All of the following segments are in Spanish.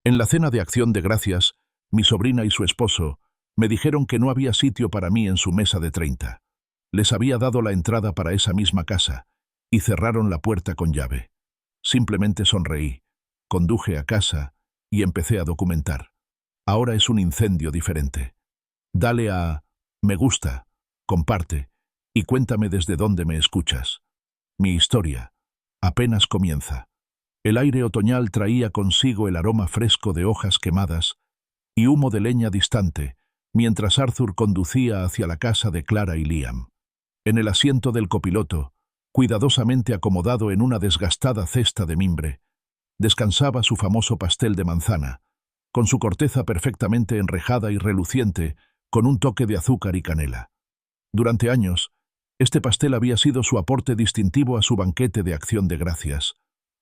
En la cena de Acción de Gracias, mi sobrina y su esposo me dijeron que no había sitio para mí en su mesa de 30. Les había dado la entrada para esa misma casa y cerraron la puerta con llave. Simplemente sonreí, conduje a casa y empecé a documentar. Ahora es un incendio diferente. Dale a me gusta, comparte y cuéntame desde dónde me escuchas. Mi historia apenas comienza. El aire otoñal traía consigo el aroma fresco de hojas quemadas y humo de leña distante, mientras Arthur conducía hacia la casa de Clara y Liam. En el asiento del copiloto, cuidadosamente acomodado en una desgastada cesta de mimbre, descansaba su famoso pastel de manzana, con su corteza perfectamente enrejada y reluciente, con un toque de azúcar y canela. Durante años, este pastel había sido su aporte distintivo a su banquete de Acción de Gracias,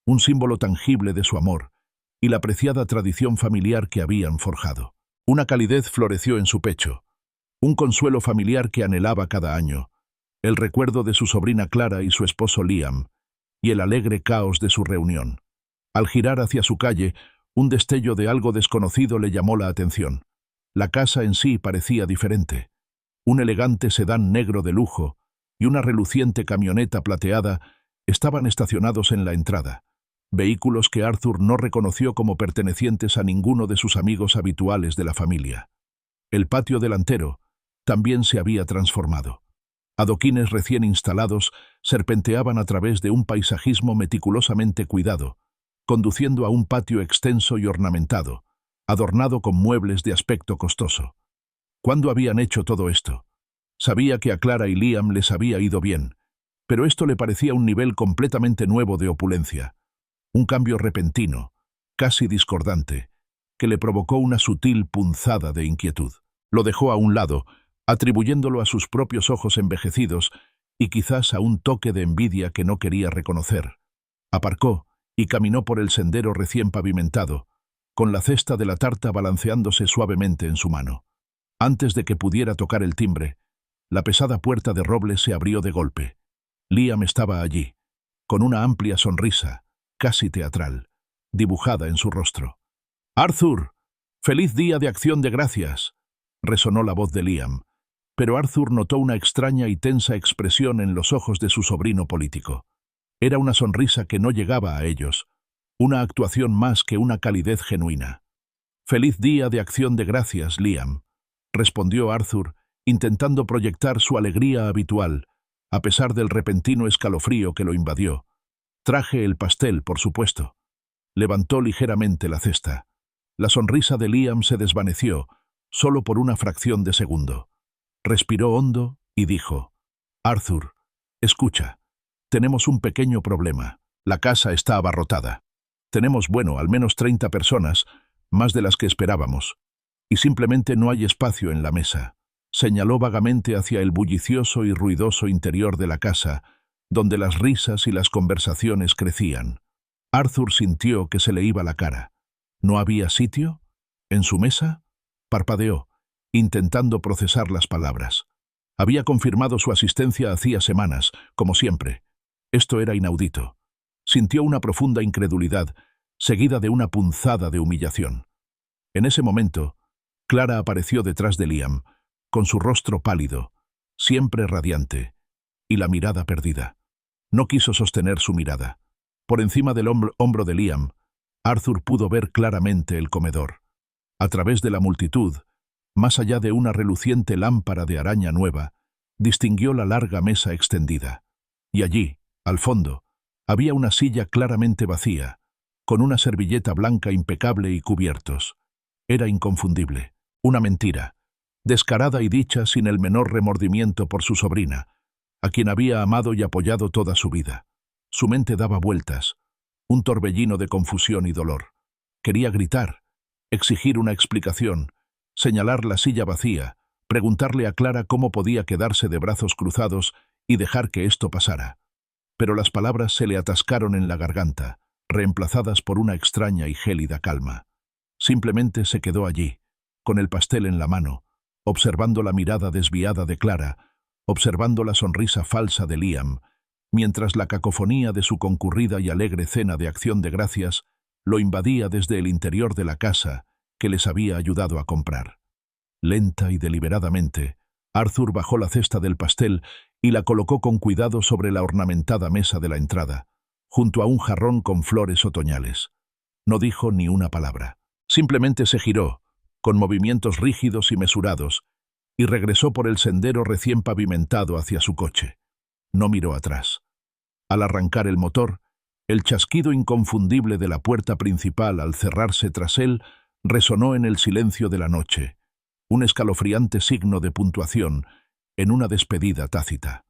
un símbolo tangible de su amor y la preciada tradición familiar que habían forjado. Una calidez floreció en su pecho, un consuelo familiar que anhelaba cada año, el recuerdo de su sobrina Clara y su esposo Liam, y el alegre caos de su reunión. Al girar hacia su calle, un destello de algo desconocido le llamó la atención. La casa en sí parecía diferente. Un elegante sedán negro de lujo y una reluciente camioneta plateada estaban estacionados en la entrada, vehículos que Arthur no reconoció como pertenecientes a ninguno de sus amigos habituales de la familia. El patio delantero también se había transformado. Adoquines recién instalados serpenteaban a través de un paisajismo meticulosamente cuidado, conduciendo a un patio extenso y ornamentado, adornado con muebles de aspecto costoso. ¿Cuándo habían hecho todo esto? Sabía que a Clara y Liam les había ido bien, pero esto le parecía un nivel completamente nuevo de opulencia. Un cambio repentino, casi discordante, que le provocó una sutil punzada de inquietud. Lo dejó a un lado, atribuyéndolo a sus propios ojos envejecidos y quizás a un toque de envidia que no quería reconocer. Aparcó y caminó por el sendero recién pavimentado, con la cesta de la tarta balanceándose suavemente en su mano. Antes de que pudiera tocar el timbre, la pesada puerta de roble se abrió de golpe. Liam estaba allí, con una amplia sonrisa, casi teatral, dibujada en su rostro. «¡Arthur! ¡Feliz día de Acción de Gracias!», resonó la voz de Liam, pero Arthur notó una extraña y tensa expresión en los ojos de su sobrino político. Era una sonrisa que no llegaba a ellos, una actuación más que una calidez genuina. «¡Feliz día de Acción de Gracias, Liam!», respondió Arthur, intentando proyectar su alegría habitual, a pesar del repentino escalofrío que lo invadió. «Traje el pastel, por supuesto». Levantó ligeramente la cesta. La sonrisa de Liam se desvaneció, solo por una fracción de segundo. Respiró hondo y dijo: «Arthur, escucha, tenemos un pequeño problema. La casa está abarrotada. Tenemos, al menos 30 personas, más de las que esperábamos, y simplemente no hay espacio en la mesa». Señaló vagamente hacia el bullicioso y ruidoso interior de la casa, donde las risas y las conversaciones crecían. Arthur sintió que se le iba la cara. ¿No había sitio? ¿En su mesa? Parpadeó, intentando procesar las palabras. Había confirmado su asistencia hacía semanas, como siempre. Esto era inaudito. Sintió una profunda incredulidad, seguida de una punzada de humillación. En ese momento, Clara apareció detrás de Liam, con su rostro pálido, siempre radiante, y la mirada perdida. No quiso sostener su mirada. Por encima del hombro de Liam, Arthur pudo ver claramente el comedor. A través de la multitud, más allá de una reluciente lámpara de araña nueva, distinguió la larga mesa extendida. Y allí, al fondo, había una silla claramente vacía, con una servilleta blanca impecable y cubiertos. Era inconfundible. Una mentira, descarada y dicha sin el menor remordimiento por su sobrina, a quien había amado y apoyado toda su vida. Su mente daba vueltas, un torbellino de confusión y dolor. Quería gritar, exigir una explicación, señalar la silla vacía, preguntarle a Clara cómo podía quedarse de brazos cruzados y dejar que esto pasara. Pero las palabras se le atascaron en la garganta, reemplazadas por una extraña y gélida calma. Simplemente se quedó allí, con el pastel en la mano, observando la mirada desviada de Clara, observando la sonrisa falsa de Liam, mientras la cacofonía de su concurrida y alegre cena de Acción de Gracias lo invadía desde el interior de la casa que les había ayudado a comprar. Lenta y deliberadamente, Arthur bajó la cesta del pastel y la colocó con cuidado sobre la ornamentada mesa de la entrada, junto a un jarrón con flores otoñales. No dijo ni una palabra. Simplemente se giró, con movimientos rígidos y mesurados, y regresó por el sendero recién pavimentado hacia su coche. No miró atrás. Al arrancar el motor, el chasquido inconfundible de la puerta principal al cerrarse tras él resonó en el silencio de la noche, un escalofriante signo de puntuación en una despedida tácita.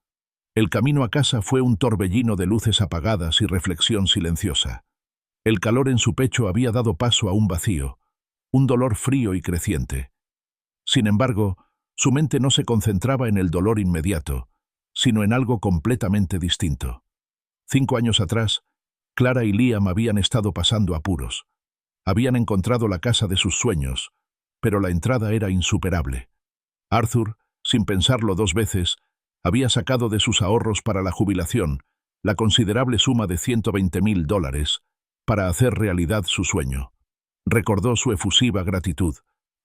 El camino a casa fue un torbellino de luces apagadas y reflexión silenciosa. El calor en su pecho había dado paso a un vacío, un dolor frío y creciente. Sin embargo, su mente no se concentraba en el dolor inmediato, sino en algo completamente distinto. 5 años atrás, Clara y Liam habían estado pasando apuros. Habían encontrado la casa de sus sueños, pero la entrada era insuperable. Arthur, sin pensarlo 2 veces, había sacado de sus ahorros para la jubilación la considerable suma de $120,000 para hacer realidad su sueño. Recordó su efusiva gratitud,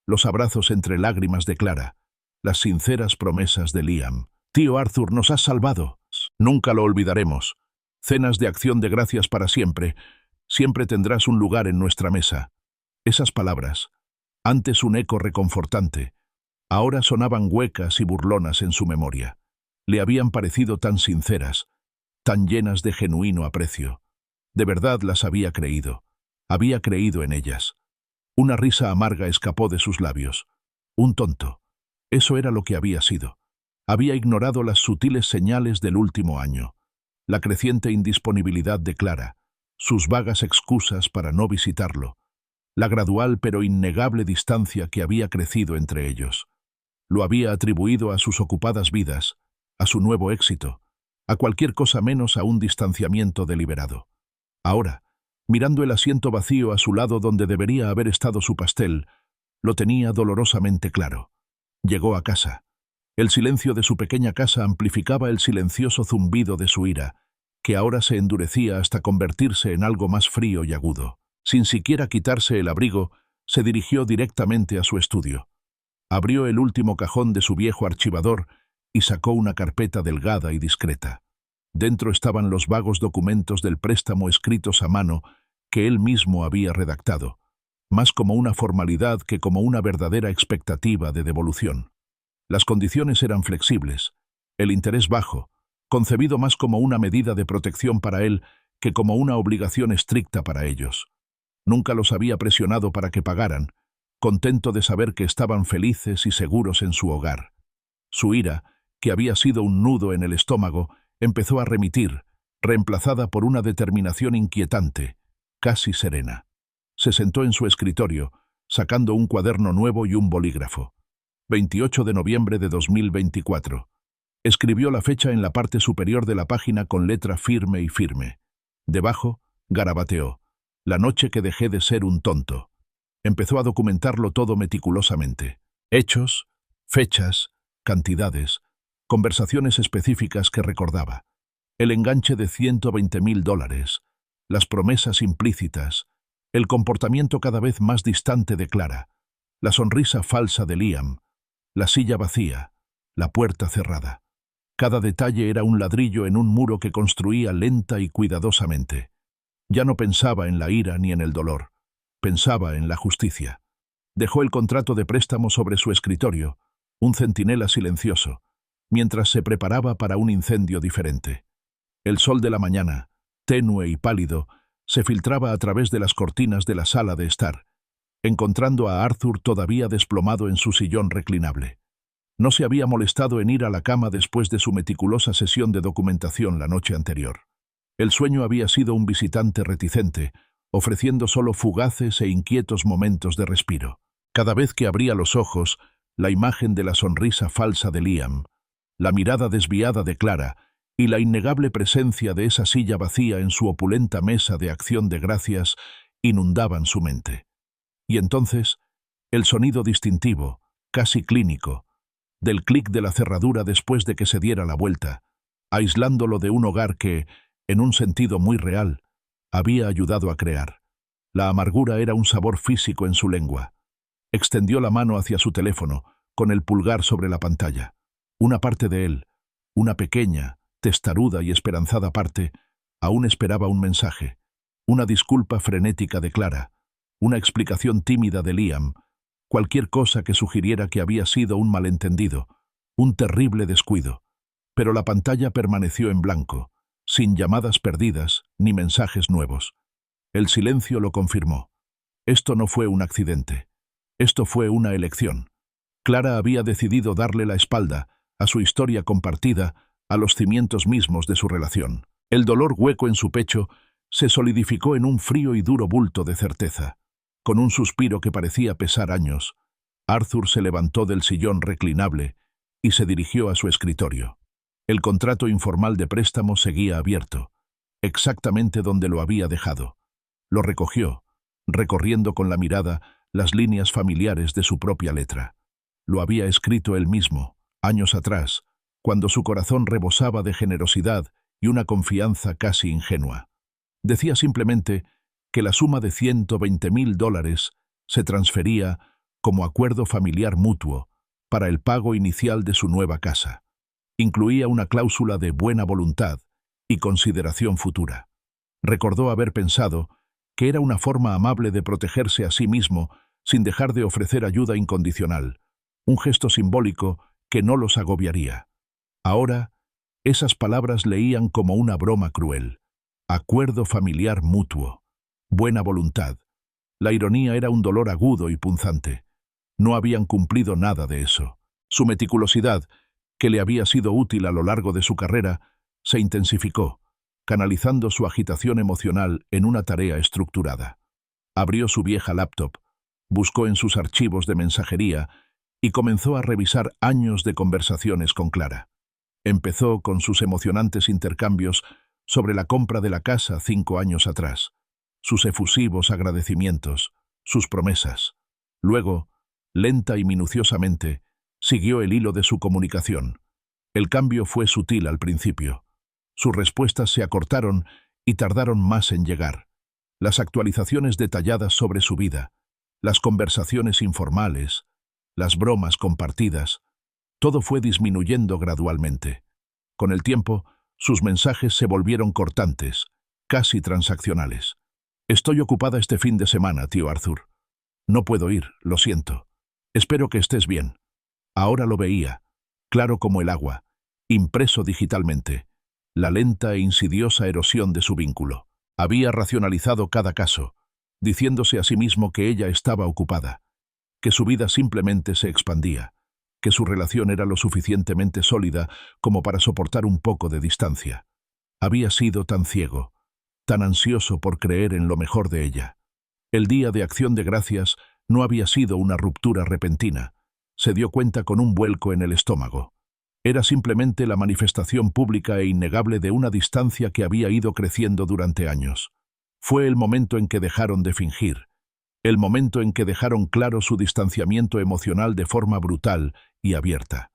los abrazos entre lágrimas de Clara, las sinceras promesas de Liam. «Tío Arthur, nos has salvado. Nunca lo olvidaremos. Cenas de acción de gracias para siempre. Siempre tendrás un lugar en nuestra mesa». Esas palabras, antes un eco reconfortante, ahora sonaban huecas y burlonas en su memoria. Le habían parecido tan sinceras, tan llenas de genuino aprecio. De verdad las había creído en ellas. Una risa amarga escapó de sus labios. Un tonto. Eso era lo que había sido. Había ignorado las sutiles señales del último año, la creciente indisponibilidad de Clara, sus vagas excusas para no visitarlo, la gradual pero innegable distancia que había crecido entre ellos. Lo había atribuido a sus ocupadas vidas, a su nuevo éxito, a cualquier cosa menos a un distanciamiento deliberado. Ahora, mirando el asiento vacío a su lado donde debería haber estado su pastel, lo tenía dolorosamente claro. Llegó a casa. El silencio de su pequeña casa amplificaba el silencioso zumbido de su ira, que ahora se endurecía hasta convertirse en algo más frío y agudo. Sin siquiera quitarse el abrigo, se dirigió directamente a su estudio. Abrió el último cajón de su viejo archivador y sacó una carpeta delgada y discreta. Dentro estaban los vagos documentos del préstamo escritos a mano que él mismo había redactado, más como una formalidad que como una verdadera expectativa de devolución. Las condiciones eran flexibles, el interés bajo, concebido más como una medida de protección para él que como una obligación estricta para ellos. Nunca los había presionado para que pagaran, contento de saber que estaban felices y seguros en su hogar. Su ira, que había sido un nudo en el estómago, empezó a remitir, reemplazada por una determinación inquietante, casi serena. Se sentó en su escritorio, sacando un cuaderno nuevo y un bolígrafo. 28 de noviembre de 2024. Escribió la fecha en la parte superior de la página con letra firme y firme. Debajo, garabateó: «La noche que dejé de ser un tonto». Empezó a documentarlo todo meticulosamente. Hechos, fechas, cantidades, conversaciones específicas que recordaba. El enganche de $120,000, las promesas implícitas, el comportamiento cada vez más distante de Clara, la sonrisa falsa de Liam, la silla vacía, la puerta cerrada. Cada detalle era un ladrillo en un muro que construía lenta y cuidadosamente. Ya no pensaba en la ira ni en el dolor, pensaba en la justicia. Dejó el contrato de préstamo sobre su escritorio, un centinela silencioso, mientras se preparaba para un incendio diferente. El sol de la mañana, tenue y pálido, se filtraba a través de las cortinas de la sala de estar, encontrando a Arthur todavía desplomado en su sillón reclinable. No se había molestado en ir a la cama después de su meticulosa sesión de documentación la noche anterior. El sueño había sido un visitante reticente, ofreciendo solo fugaces e inquietos momentos de respiro. Cada vez que abría los ojos, la imagen de la sonrisa falsa de Liam, la mirada desviada de Clara y la innegable presencia de esa silla vacía en su opulenta mesa de acción de gracias inundaban su mente. Y entonces, el sonido distintivo, casi clínico, del clic de la cerradura después de que se diera la vuelta, aislándolo de un hogar que, en un sentido muy real, había ayudado a crear. La amargura era un sabor físico en su lengua. Extendió la mano hacia su teléfono, con el pulgar sobre la pantalla. Una parte de él, una pequeña, testaruda y esperanzada parte, aún esperaba un mensaje, una disculpa frenética de Clara, una explicación tímida de Liam, cualquier cosa que sugiriera que había sido un malentendido, un terrible descuido. Pero la pantalla permaneció en blanco, sin llamadas perdidas ni mensajes nuevos. El silencio lo confirmó. Esto no fue un accidente. Esto fue una elección. Clara había decidido darle la espalda a su historia compartida, a los cimientos mismos de su relación. El dolor hueco en su pecho se solidificó en un frío y duro bulto de certeza. Con un suspiro que parecía pesar años, Arthur se levantó del sillón reclinable y se dirigió a su escritorio. El contrato informal de préstamo seguía abierto, exactamente donde lo había dejado. Lo recogió, recorriendo con la mirada las líneas familiares de su propia letra. Lo había escrito él mismo, años atrás, cuando su corazón rebosaba de generosidad y una confianza casi ingenua. Decía simplemente que la suma de $120,000 se transfería como acuerdo familiar mutuo para el pago inicial de su nueva casa. Incluía una cláusula de buena voluntad y consideración futura. Recordó haber pensado que era una forma amable de protegerse a sí mismo sin dejar de ofrecer ayuda incondicional, un gesto simbólico que no los agobiaría. Ahora, esas palabras leían como una broma cruel. Acuerdo familiar mutuo. Buena voluntad. La ironía era un dolor agudo y punzante. No habían cumplido nada de eso. Su meticulosidad, que le había sido útil a lo largo de su carrera, se intensificó, canalizando su agitación emocional en una tarea estructurada. Abrió su vieja laptop, buscó en sus archivos de mensajería y comenzó a revisar años de conversaciones con Clara. Empezó con sus emocionantes intercambios sobre la compra de la casa 5 años atrás, sus efusivos agradecimientos, sus promesas. Luego, lenta y minuciosamente, siguió el hilo de su comunicación. El cambio fue sutil al principio. Sus respuestas se acortaron y tardaron más en llegar. Las actualizaciones detalladas sobre su vida, las conversaciones informales, las bromas compartidas, todo fue disminuyendo gradualmente. Con el tiempo, sus mensajes se volvieron cortantes, casi transaccionales. «Estoy ocupada este fin de semana, tío Arthur. No puedo ir, lo siento. Espero que estés bien». Ahora lo veía, claro como el agua, impreso digitalmente, la lenta e insidiosa erosión de su vínculo. Había racionalizado cada caso, diciéndose a sí mismo que ella estaba ocupada, que su vida simplemente se expandía, que su relación era lo suficientemente sólida como para soportar un poco de distancia. Había sido tan ciego, tan ansioso por creer en lo mejor de ella. El día de Acción de Gracias no había sido una ruptura repentina. Se dio cuenta con un vuelco en el estómago. Era simplemente la manifestación pública e innegable de una distancia que había ido creciendo durante años. Fue el momento en que dejaron de fingir, el momento en que dejaron claro su distanciamiento emocional de forma brutal y abierta.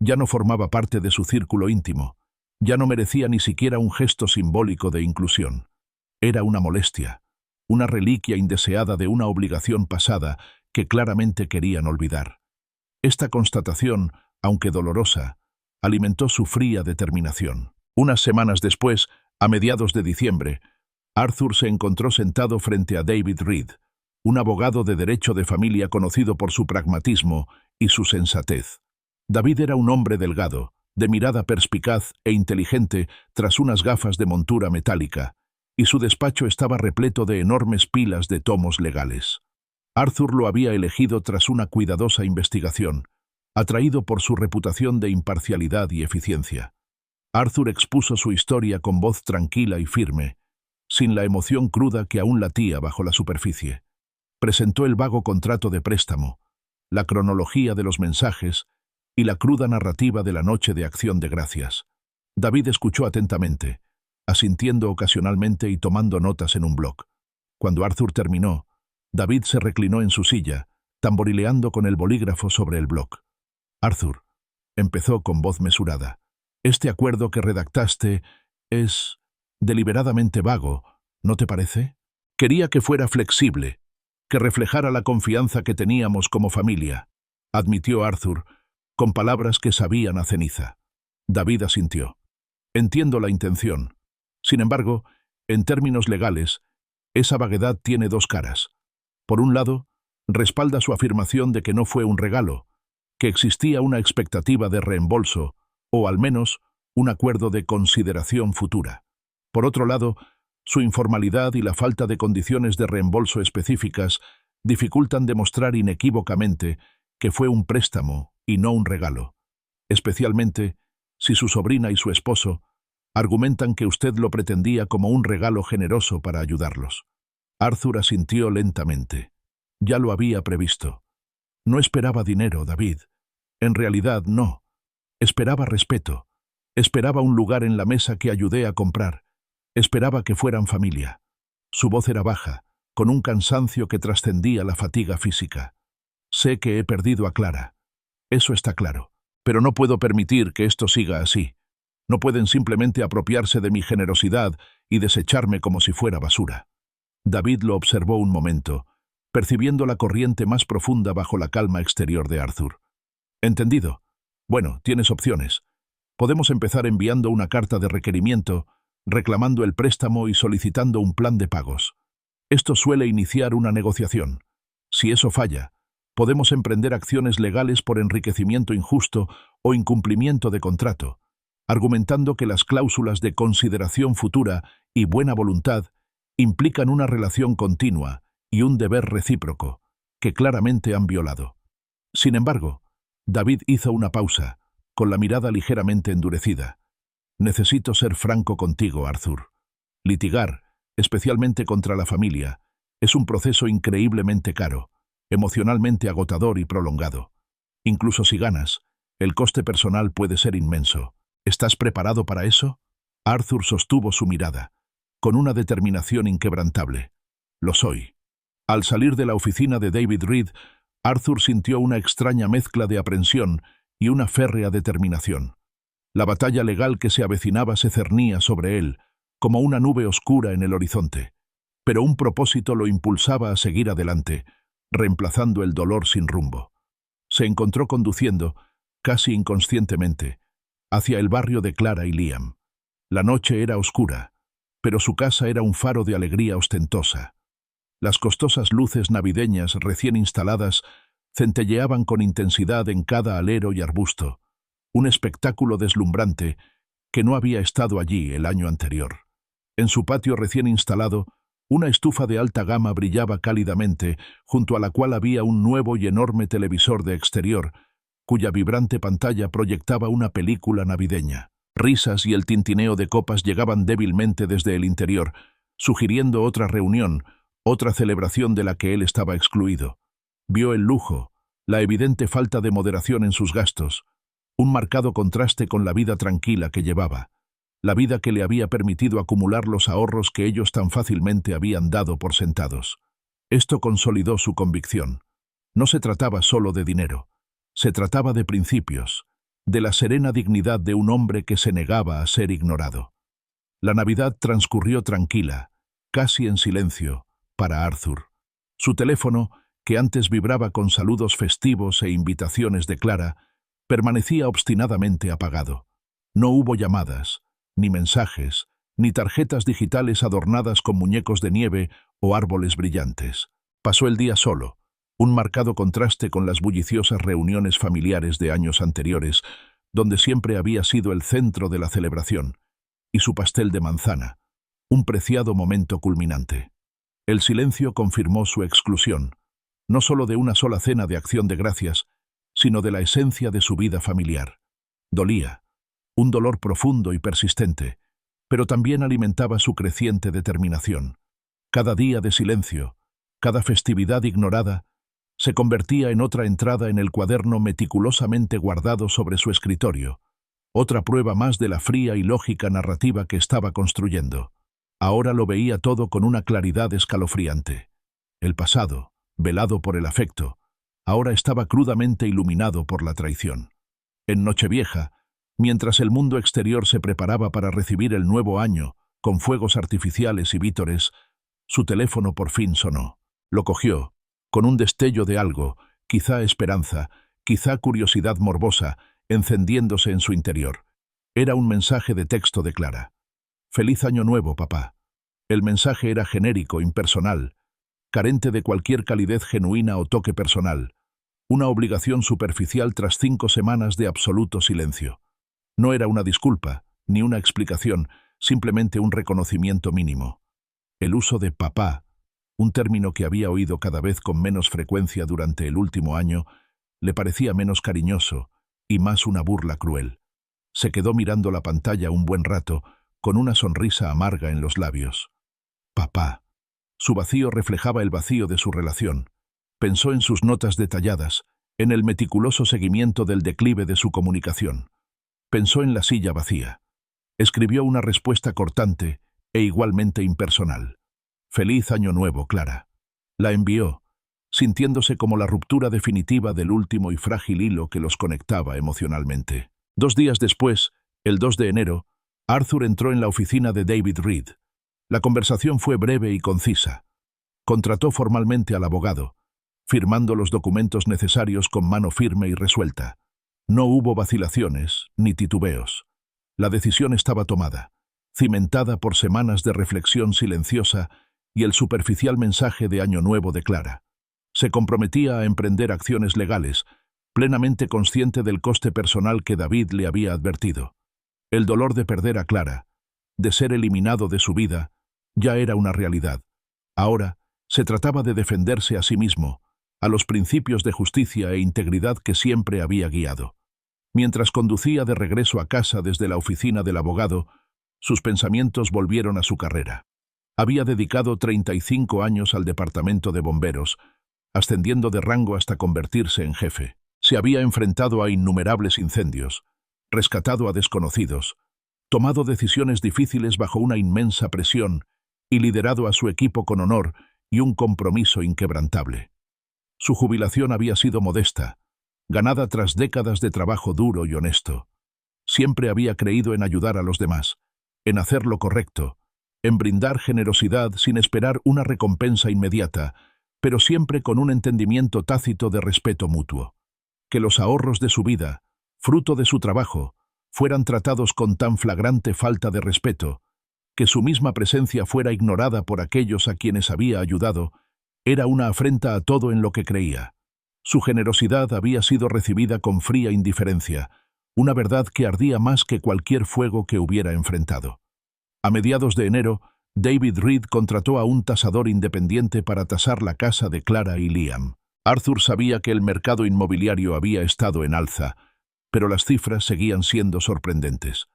Ya no formaba parte de su círculo íntimo, ya no merecía ni siquiera un gesto simbólico de inclusión. Era una molestia, una reliquia indeseada de una obligación pasada que claramente querían olvidar. Esta constatación, aunque dolorosa, alimentó su fría determinación. Unas semanas después, a mediados de diciembre, Arthur se encontró sentado frente a David Reed, un abogado de derecho de familia conocido por su pragmatismo y su sensatez. David era un hombre delgado, de mirada perspicaz e inteligente tras unas gafas de montura metálica, y su despacho estaba repleto de enormes pilas de tomos legales. Arthur lo había elegido tras una cuidadosa investigación, atraído por su reputación de imparcialidad y eficiencia. Arthur expuso su historia con voz tranquila y firme, sin la emoción cruda que aún latía bajo la superficie. Presentó el vago contrato de préstamo, la cronología de los mensajes y la cruda narrativa de la noche de Acción de Gracias. David escuchó atentamente, asintiendo ocasionalmente y tomando notas en un bloc. Cuando Arthur terminó, David se reclinó en su silla, tamborileando con el bolígrafo sobre el bloc. «Arthur», empezó con voz mesurada, «este acuerdo que redactaste es deliberadamente vago, ¿no te parece?» Quería que fuera flexible, que reflejara la confianza que teníamos como familia, admitió Arthur, con palabras que sabían a ceniza. David asintió. Entiendo la intención. Sin embargo, en términos legales, esa vaguedad tiene dos caras. Por un lado, respalda su afirmación de que no fue un regalo, que existía una expectativa de reembolso, o al menos un acuerdo de consideración futura. Por otro lado, su informalidad y la falta de condiciones de reembolso específicas dificultan demostrar inequívocamente que fue un préstamo y no un regalo, especialmente si su sobrina y su esposo argumentan que usted lo pretendía como un regalo generoso para ayudarlos. Arthur asintió lentamente. Ya lo había previsto. No esperaba dinero, David. En realidad, no. Esperaba respeto. Esperaba un lugar en la mesa que ayudé a comprar. Esperaba que fueran familia. Su voz era baja, con un cansancio que trascendía la fatiga física. Sé que he perdido a Clara. Eso está claro. Pero no puedo permitir que esto siga así. No pueden simplemente apropiarse de mi generosidad y desecharme como si fuera basura. David lo observó un momento, percibiendo la corriente más profunda bajo la calma exterior de Arthur. Entendido. Bueno, tienes opciones. Podemos empezar enviando una carta de requerimiento, reclamando el préstamo y solicitando un plan de pagos. Esto suele iniciar una negociación. Si eso falla, podemos emprender acciones legales por enriquecimiento injusto o incumplimiento de contrato, argumentando que las cláusulas de consideración futura y buena voluntad implican una relación continua y un deber recíproco, que claramente han violado. Sin embargo, David hizo una pausa, con la mirada ligeramente endurecida. Necesito ser franco contigo, Arthur. Litigar, especialmente contra la familia, es un proceso increíblemente caro, emocionalmente agotador y prolongado. Incluso si ganas, el coste personal puede ser inmenso. ¿Estás preparado para eso? Arthur sostuvo su mirada, con una determinación inquebrantable. Lo soy. Al salir de la oficina de David Reed, Arthur sintió una extraña mezcla de aprensión y una férrea determinación. La batalla legal que se avecinaba se cernía sobre él, como una nube oscura en el horizonte, pero un propósito lo impulsaba a seguir adelante, reemplazando el dolor sin rumbo. Se encontró conduciendo, casi inconscientemente, hacia el barrio de Clara y Liam. La noche era oscura, pero su casa era un faro de alegría ostentosa. Las costosas luces navideñas recién instaladas centelleaban con intensidad en cada alero y arbusto, un espectáculo deslumbrante que no había estado allí el año anterior. En su patio recién instalado, una estufa de alta gama brillaba cálidamente, junto a la cual había un nuevo y enorme televisor de exterior, cuya vibrante pantalla proyectaba una película navideña. Risas y el tintineo de copas llegaban débilmente desde el interior, sugiriendo otra reunión, otra celebración de la que él estaba excluido. Vio el lujo, la evidente falta de moderación en sus gastos, un marcado contraste con la vida tranquila que llevaba, la vida que le había permitido acumular los ahorros que ellos tan fácilmente habían dado por sentados. Esto consolidó su convicción. No se trataba solo de dinero, se trataba de principios, de la serena dignidad de un hombre que se negaba a ser ignorado. La Navidad transcurrió tranquila, casi en silencio, para Arthur. Su teléfono, que antes vibraba con saludos festivos e invitaciones de Clara, permanecía obstinadamente apagado. No hubo llamadas, ni mensajes, ni tarjetas digitales adornadas con muñecos de nieve o árboles brillantes. Pasó el día solo, un marcado contraste con las bulliciosas reuniones familiares de años anteriores, donde siempre había sido el centro de la celebración, y su pastel de manzana, un preciado momento culminante. El silencio confirmó su exclusión, no solo de una sola cena de acción de gracias, sino de la esencia de su vida familiar. Dolía, un dolor profundo y persistente, pero también alimentaba su creciente determinación. Cada día de silencio, cada festividad ignorada, se convertía en otra entrada en el cuaderno meticulosamente guardado sobre su escritorio, otra prueba más de la fría y lógica narrativa que estaba construyendo. Ahora lo veía todo con una claridad escalofriante. El pasado, velado por el afecto, ahora estaba crudamente iluminado por la traición. En Nochevieja, mientras el mundo exterior se preparaba para recibir el nuevo año, con fuegos artificiales y vítores, Su teléfono por fin sonó. Lo cogió, con un destello de algo, quizá esperanza, quizá curiosidad morbosa, encendiéndose en su interior. Era un mensaje de texto de Clara. «Feliz año nuevo, papá». El mensaje era genérico, impersonal, carente de cualquier calidez genuina o toque personal. Una obligación superficial tras 5 semanas de absoluto silencio. No era una disculpa, ni una explicación, simplemente un reconocimiento mínimo. El uso de papá, un término que había oído cada vez con menos frecuencia durante el último año, le parecía menos cariñoso y más una burla cruel. Se quedó mirando la pantalla un buen rato, con una sonrisa amarga en los labios. Papá. Su vacío reflejaba el vacío de su relación. Pensó en sus notas detalladas, en el meticuloso seguimiento del declive de su comunicación. Pensó en la silla vacía. Escribió una respuesta cortante e igualmente impersonal. «Feliz año nuevo, Clara». La envió, sintiéndose como la ruptura definitiva del último y frágil hilo que los conectaba emocionalmente. 2 días después, el 2 de enero, Arthur entró en la oficina de David Reed. La conversación fue breve y concisa. Contrató formalmente al abogado, firmando los documentos necesarios con mano firme y resuelta. No hubo vacilaciones ni titubeos. La decisión estaba tomada, cimentada por semanas de reflexión silenciosa y el superficial mensaje de Año Nuevo de Clara. Se comprometía a emprender acciones legales, plenamente consciente del coste personal que David le había advertido. El dolor de perder a Clara, de ser eliminado de su vida, ya era una realidad. Ahora se trataba de defenderse a sí mismo, a los principios de justicia e integridad que siempre había guiado. Mientras conducía de regreso a casa desde la oficina del abogado, sus pensamientos volvieron a su carrera. Había dedicado 35 años al departamento de bomberos, ascendiendo de rango hasta convertirse en jefe. Se había enfrentado a innumerables incendios, rescatado a desconocidos, tomado decisiones difíciles bajo una inmensa presión y liderado a su equipo con honor y un compromiso inquebrantable. Su jubilación había sido modesta, ganada tras décadas de trabajo duro y honesto. Siempre había creído en ayudar a los demás, en hacer lo correcto, en brindar generosidad sin esperar una recompensa inmediata, pero siempre con un entendimiento tácito de respeto mutuo. Que los ahorros de su vida, fruto de su trabajo, fueran tratados con tan flagrante falta de respeto, que su misma presencia fuera ignorada por aquellos a quienes había ayudado, era una afrenta a todo en lo que creía. Su generosidad había sido recibida con fría indiferencia, una verdad que ardía más que cualquier fuego que hubiera enfrentado. A mediados de enero, David Reed contrató a un tasador independiente para tasar la casa de Clara y Liam. Arthur sabía que el mercado inmobiliario había estado en alza, pero las cifras seguían siendo sorprendentes.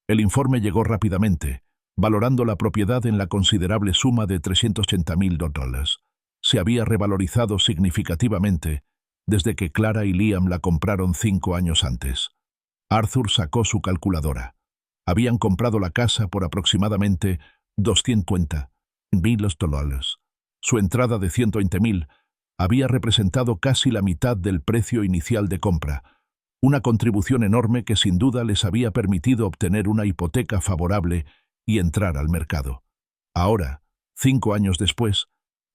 El informe llegó rápidamente, valorando la propiedad en la considerable suma de $380,000. Se había revalorizado significativamente desde que Clara y Liam la compraron 5 años antes. Arthur sacó su calculadora. Habían comprado la casa por aproximadamente $250,000. Su entrada de $120,000 había representado casi la mitad del precio inicial de compra, una contribución enorme que sin duda les había permitido obtener una hipoteca favorable y entrar al mercado. Ahora, 5 años después,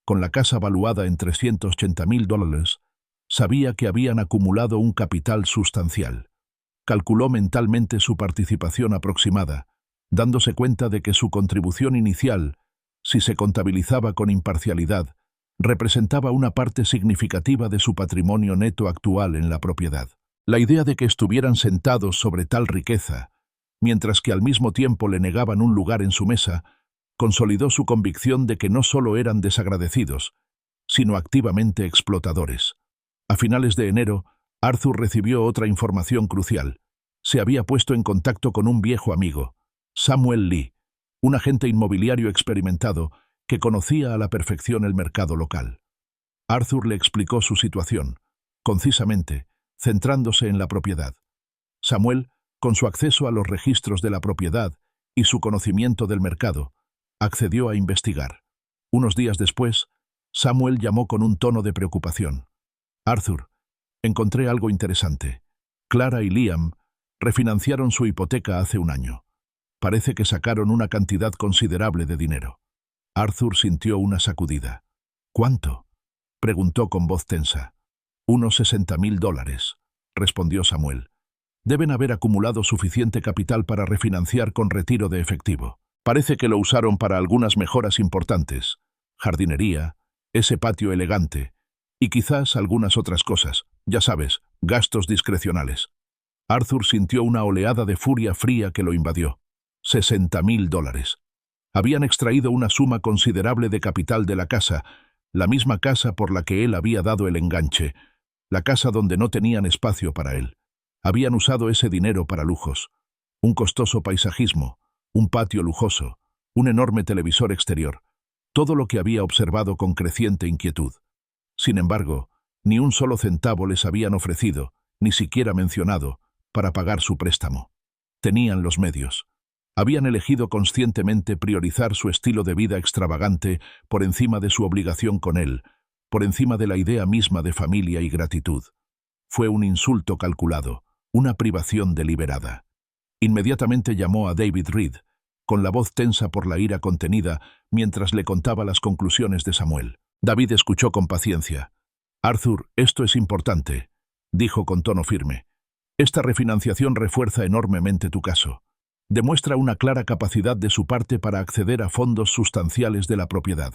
con la casa valuada en $380,000, sabía que habían acumulado un capital sustancial. Calculó mentalmente su participación aproximada, dándose cuenta de que su contribución inicial, si se contabilizaba con imparcialidad, representaba una parte significativa de su patrimonio neto actual en la propiedad. La idea de que estuvieran sentados sobre tal riqueza, mientras que al mismo tiempo le negaban un lugar en su mesa, consolidó su convicción de que no solo eran desagradecidos, sino activamente explotadores. A finales de enero, Arthur recibió otra información crucial. Se había puesto en contacto con un viejo amigo, Samuel Lee, un agente inmobiliario experimentado que conocía a la perfección el mercado local. Arthur le explicó su situación, concisamente, centrándose en la propiedad. Samuel, con su acceso a los registros de la propiedad y su conocimiento del mercado, accedió a investigar. Unos días después, Samuel llamó con un tono de preocupación. «Arthur, encontré algo interesante. Clara y Liam refinanciaron su hipoteca hace un año. Parece que sacaron una cantidad considerable de dinero». Arthur sintió una sacudida. —¿Cuánto? —preguntó con voz tensa. —Unos $60.000, respondió Samuel. Deben haber acumulado suficiente capital para refinanciar con retiro de efectivo. Parece que lo usaron para algunas mejoras importantes. Jardinería, ese patio elegante, y quizás algunas otras cosas. Ya sabes, gastos discrecionales. Arthur sintió una oleada de furia fría que lo invadió. $60.000. Habían extraído una suma considerable de capital de la casa, la misma casa por la que él había dado el enganche, la casa donde no tenían espacio para él. Habían usado ese dinero para lujos, un costoso paisajismo, un patio lujoso, un enorme televisor exterior, todo lo que había observado con creciente inquietud. Sin embargo, ni un solo centavo les habían ofrecido, ni siquiera mencionado, para pagar su préstamo. Tenían los medios. Habían elegido conscientemente priorizar su estilo de vida extravagante por encima de su obligación con él, por encima de la idea misma de familia y gratitud. Fue un insulto calculado, una privación deliberada. Inmediatamente llamó a David Reed, con la voz tensa por la ira contenida, mientras le contaba las conclusiones de Samuel. David escuchó con paciencia. «Arthur, esto es importante», dijo con tono firme. «Esta refinanciación refuerza enormemente tu caso. Demuestra una clara capacidad de su parte para acceder a fondos sustanciales de la propiedad.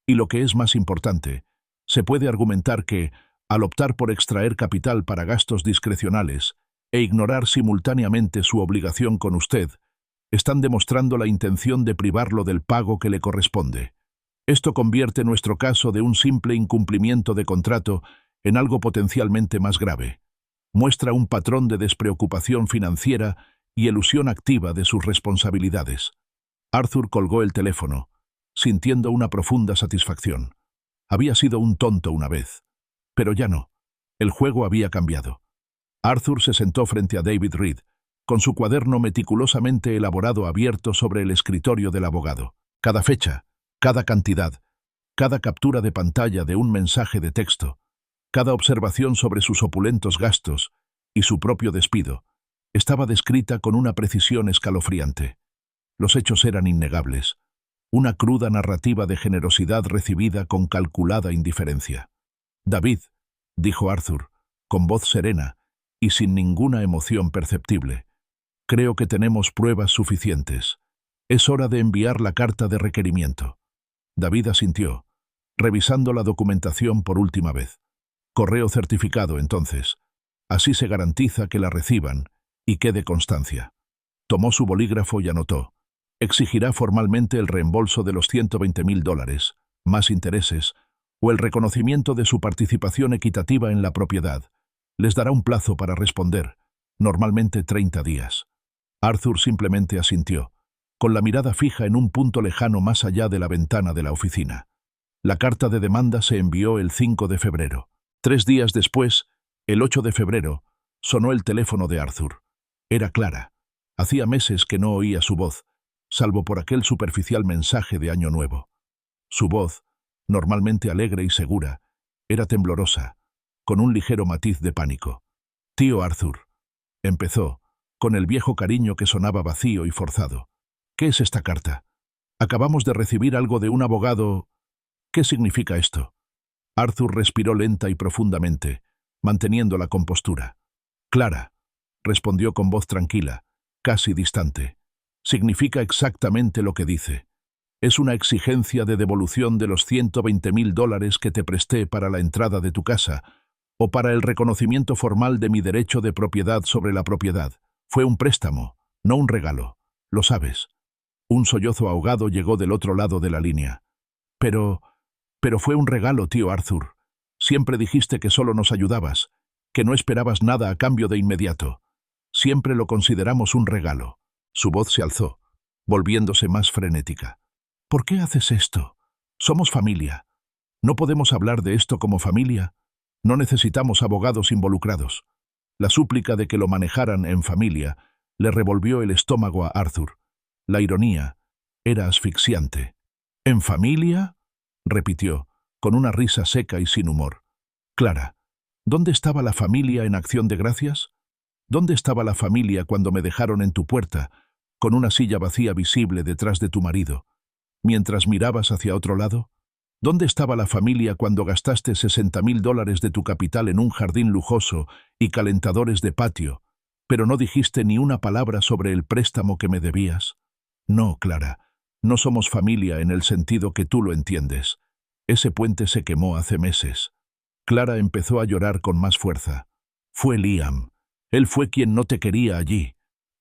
Y lo que es más importante, se puede argumentar que, al optar por extraer capital para gastos discrecionales e ignorar simultáneamente su obligación con usted, están demostrando la intención de privarlo del pago que le corresponde. Esto convierte nuestro caso de un simple incumplimiento de contrato en algo potencialmente más grave. Muestra un patrón de despreocupación financiera y elusión activa de sus responsabilidades». Arthur colgó el teléfono, sintiendo una profunda satisfacción. Había sido un tonto una vez, pero ya no. El juego había cambiado. Arthur se sentó frente a David Reed, con su cuaderno meticulosamente elaborado abierto sobre el escritorio del abogado. Cada fecha, cada cantidad, cada captura de pantalla de un mensaje de texto, cada observación sobre sus opulentos gastos y su propio despido, estaba descrita con una precisión escalofriante. Los hechos eran innegables, una cruda narrativa de generosidad recibida con calculada indiferencia. «David», dijo Arthur, con voz serena y sin ninguna emoción perceptible, «creo que tenemos pruebas suficientes. Es hora de enviar la carta de requerimiento». David asintió, revisando la documentación por última vez. «Correo certificado, entonces. Así se garantiza que la reciban y quede constancia». Tomó su bolígrafo y anotó. «Exigirá formalmente el reembolso de los $120.000, más intereses, o el reconocimiento de su participación equitativa en la propiedad. Les dará un plazo para responder, normalmente 30 días». Arthur simplemente asintió, con la mirada fija en un punto lejano más allá de la ventana de la oficina. La carta de demanda se envió el 5 de febrero. 3 días después, el 8 de febrero, sonó el teléfono de Arthur. Era Clara. Hacía meses que no oía su voz, salvo por aquel superficial mensaje de Año Nuevo. Su voz, normalmente alegre y segura, era temblorosa, con un ligero matiz de pánico. «Tío Arthur», empezó, con el viejo cariño que sonaba vacío y forzado. «¿Qué es esta carta? Acabamos de recibir algo de un abogado. ¿Qué significa esto?» Arthur respiró lenta y profundamente, manteniendo la compostura. «Clara», respondió con voz tranquila, casi distante. «Significa exactamente lo que dice. Es una exigencia de devolución de los $120.000 que te presté para la entrada de tu casa, o para el reconocimiento formal de mi derecho de propiedad sobre la propiedad. Fue un préstamo, no un regalo. Lo sabes». Un sollozo ahogado llegó del otro lado de la línea. Pero fue un regalo, tío Arthur. Siempre dijiste que solo nos ayudabas, que no esperabas nada a cambio de inmediato. Siempre lo consideramos un regalo». Su voz se alzó, volviéndose más frenética. «¿Por qué haces esto? Somos familia. ¿No podemos hablar de esto como familia? No necesitamos abogados involucrados». La súplica de que lo manejaran en familia le revolvió el estómago a Arthur. La ironía era asfixiante. «¿En familia?», repitió, con una risa seca y sin humor. «Clara, ¿dónde estaba la familia en Acción de Gracias? ¿Dónde estaba la familia cuando me dejaron en tu puerta, con una silla vacía visible detrás de tu marido? mientras mirabas hacia otro lado? ¿Dónde estaba la familia cuando gastaste $60.000 de tu capital en un jardín lujoso y calentadores de patio, pero no dijiste ni una palabra sobre el préstamo que me debías? No, Clara, no somos familia en el sentido que tú lo entiendes. Ese puente se quemó hace meses. Clara empezó a llorar con más fuerza. Fue Liam. Él fue quien no te quería allí.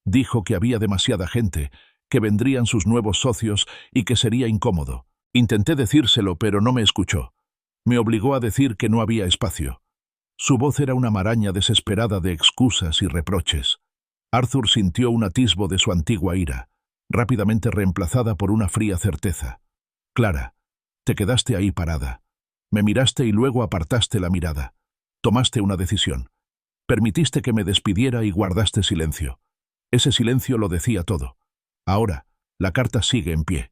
Dijo que había demasiada gente, que vendrían sus nuevos socios y que sería incómodo. Intenté decírselo, pero no me escuchó. Me obligó a decir que no había espacio. Su voz era una maraña desesperada de excusas y reproches. Arthur sintió un atisbo de su antigua ira, rápidamente reemplazada por una fría certeza. Clara, te quedaste ahí parada. Me miraste y luego apartaste la mirada. Tomaste una decisión. Permitiste que me despidiera y guardaste silencio. Ese silencio lo decía todo. Ahora, la carta sigue en pie.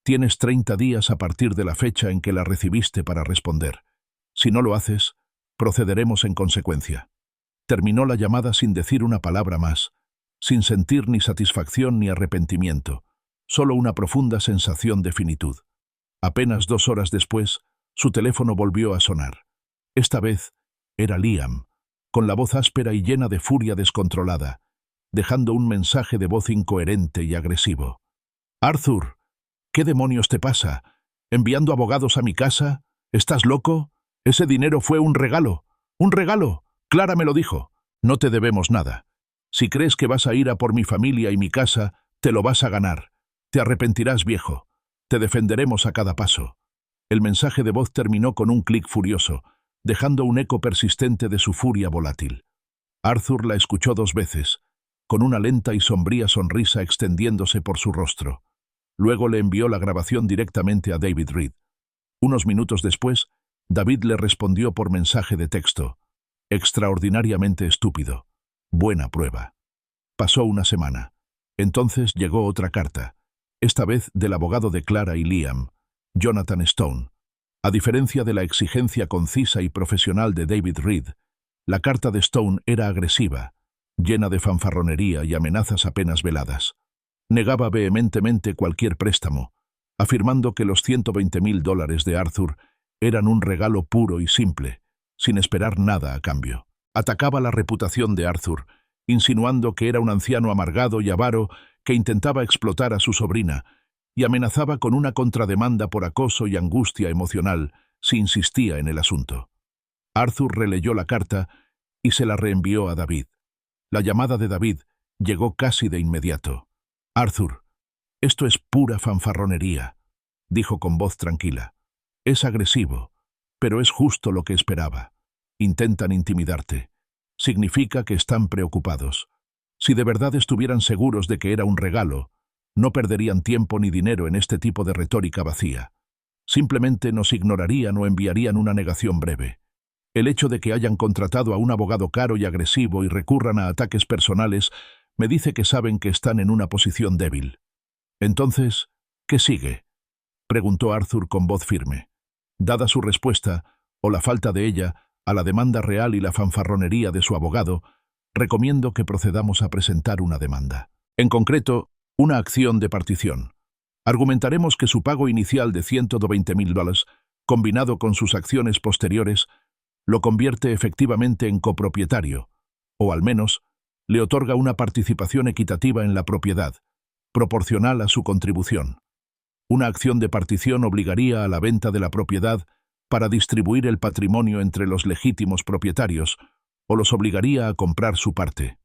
Tienes 30 días a partir de la fecha en que la recibiste para responder. Si no lo haces, procederemos en consecuencia. Terminó la llamada sin decir una palabra más, sin sentir ni satisfacción ni arrepentimiento, solo una profunda sensación de finitud. Apenas 2 horas después, su teléfono volvió a sonar. Esta vez era Liam, con la voz áspera y llena de furia descontrolada, dejando un mensaje de voz incoherente y agresivo. «Arthur, ¿qué demonios te pasa? ¿Enviando abogados a mi casa? ¿Estás loco? Ese dinero fue un regalo. ¡Un regalo! Clara me lo dijo. No te debemos nada. Si crees que vas a ir a por mi familia y mi casa, te lo vas a ganar. Te arrepentirás, viejo. Te defenderemos a cada paso». El mensaje de voz terminó con un clic furioso, dejando un eco persistente de su furia volátil. Arthur la escuchó 2 veces, con una lenta y sombría sonrisa extendiéndose por su rostro. Luego le envió la grabación directamente a David Reed. Unos minutos después, David le respondió por mensaje de texto. Extraordinariamente estúpido. Buena prueba. Pasó una semana. Entonces llegó otra carta, esta vez del abogado de Clara y Liam, Jonathan Stone. A diferencia de la exigencia concisa y profesional de David Reed, la carta de Stone era agresiva, llena de fanfarronería y amenazas apenas veladas. Negaba vehementemente cualquier préstamo, afirmando que los $120.000 de Arthur eran un regalo puro y simple, sin esperar nada a cambio. Atacaba la reputación de Arthur, insinuando que era un anciano amargado y avaro que intentaba explotar a su sobrina, y amenazaba con una contrademanda por acoso y angustia emocional si insistía en el asunto. Arthur releyó la carta y se la reenvió a David. La llamada de David llegó casi de inmediato. «Arthur, esto es pura fanfarronería», dijo con voz tranquila. «Es agresivo, pero es justo lo que esperaba. Intentan intimidarte. Significa que están preocupados. Si de verdad estuvieran seguros de que era un regalo, no perderían tiempo ni dinero en este tipo de retórica vacía. Simplemente nos ignorarían o enviarían una negación breve. El hecho de que hayan contratado a un abogado caro y agresivo y recurran a ataques personales me dice que saben que están en una posición débil». «Entonces, ¿qué sigue?», preguntó Arthur con voz firme. Dada su respuesta, o la falta de ella, a la demanda real y la fanfarronería de su abogado, recomiendo que procedamos a presentar una demanda. En concreto, una acción de partición. Argumentaremos que su pago inicial de $120.000, combinado con sus acciones posteriores, lo convierte efectivamente en copropietario, o al menos, le otorga una participación equitativa en la propiedad, proporcional a su contribución. Una acción de partición obligaría a la venta de la propiedad para distribuir el patrimonio entre los legítimos propietarios, o los obligaría a comprar su parte.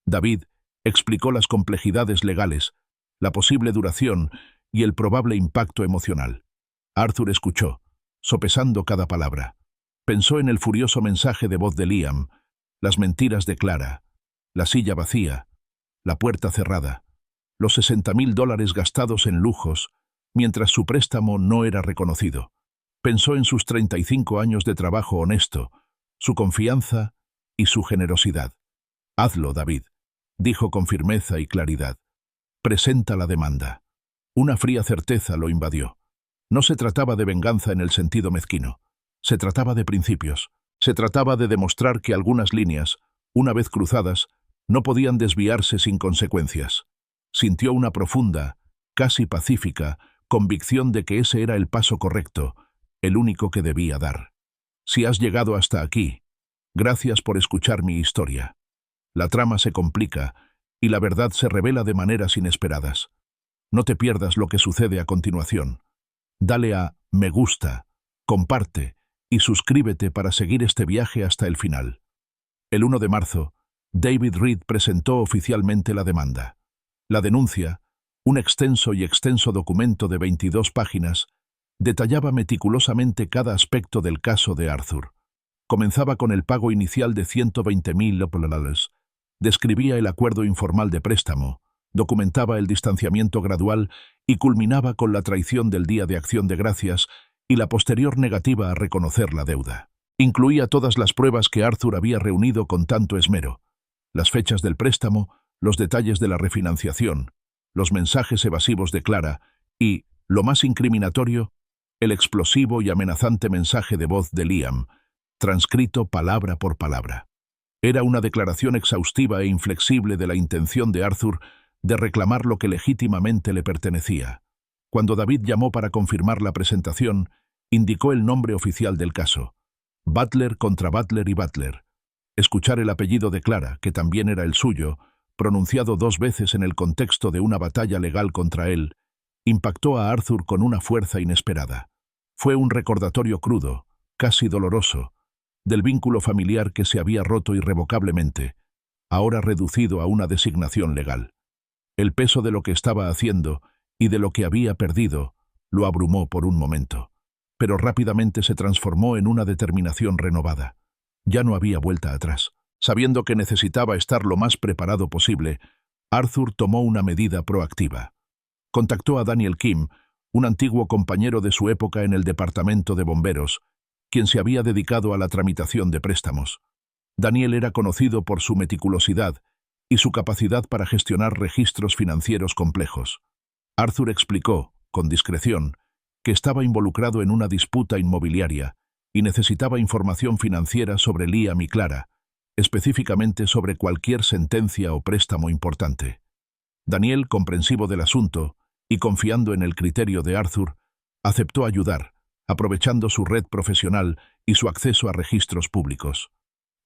David explicó las complejidades legales, la posible duración y el probable impacto emocional. Arthur escuchó, sopesando cada palabra. Pensó en el furioso mensaje de voz de Liam, las mentiras de Clara, la silla vacía, la puerta cerrada, los $60.000 gastados en lujos, mientras su préstamo no era reconocido. Pensó en sus 35 años de trabajo honesto, su confianza y su generosidad. «Hazlo, David», dijo con firmeza y claridad. «Presenta la demanda». Una fría certeza lo invadió. No se trataba de venganza en el sentido mezquino. Se trataba de principios. Se trataba de demostrar que algunas líneas, una vez cruzadas, no podían desviarse sin consecuencias. Sintió una profunda, casi pacífica, convicción de que ese era el paso correcto, el único que debía dar. Si has llegado hasta aquí, gracias por escuchar mi historia. La trama se complica y la verdad se revela de maneras inesperadas. No te pierdas lo que sucede a continuación. Dale a me gusta, comparte y suscríbete para seguir este viaje hasta el final. El 1 de marzo, David Reed presentó oficialmente la demanda. La denuncia, un extenso documento de 22 páginas, detallaba meticulosamente cada aspecto del caso de Arthur. Comenzaba con el pago inicial de $120,000, describía el acuerdo informal de préstamo, documentaba el distanciamiento gradual y culminaba con la traición del Día de Acción de Gracias y la posterior negativa a reconocer la deuda. Incluía todas las pruebas que Arthur había reunido con tanto esmero, las fechas del préstamo, los detalles de la refinanciación, los mensajes evasivos de Clara y, lo más incriminatorio, el explosivo y amenazante mensaje de voz de Liam, transcrito palabra por palabra. Era una declaración exhaustiva e inflexible de la intención de Arthur de reclamar lo que legítimamente le pertenecía. Cuando David llamó para confirmar la presentación, indicó el nombre oficial del caso: Butler contra Butler y Butler. Escuchar el apellido de Clara, que también era el suyo, pronunciado 2 veces en el contexto de una batalla legal contra él, impactó a Arthur con una fuerza inesperada. Fue un recordatorio crudo, casi doloroso, del vínculo familiar que se había roto irrevocablemente, ahora reducido a una designación legal. El peso de lo que estaba haciendo y de lo que había perdido lo abrumó por un momento, pero rápidamente se transformó en una determinación renovada. Ya no había vuelta atrás. Sabiendo que necesitaba estar lo más preparado posible, Arthur tomó una medida proactiva. Contactó a Daniel Kim, un antiguo compañero de su época en el departamento de bomberos, quien se había dedicado a la tramitación de préstamos. Daniel era conocido por su meticulosidad y su capacidad para gestionar registros financieros complejos. Arthur explicó, con discreción, que estaba involucrado en una disputa inmobiliaria y necesitaba información financiera sobre Liam y Clara, específicamente sobre cualquier sentencia o préstamo importante. Daniel, comprensivo del asunto y confiando en el criterio de Arthur, aceptó ayudar, aprovechando su red profesional y su acceso a registros públicos.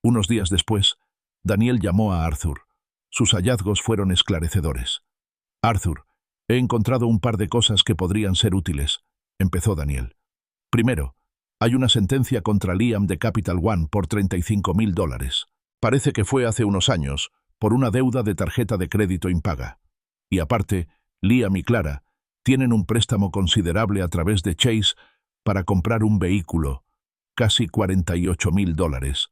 Unos días después, Daniel llamó a Arthur. Sus hallazgos fueron esclarecedores. Arthur, he encontrado un par de cosas que podrían ser útiles, empezó Daniel. Primero, hay una sentencia contra Liam de Capital One por $35,000. Parece que fue hace unos años, por una deuda de tarjeta de crédito impaga. Y aparte, Liam y Clara tienen un préstamo considerable a través de Chase para comprar un vehículo, casi $48,000,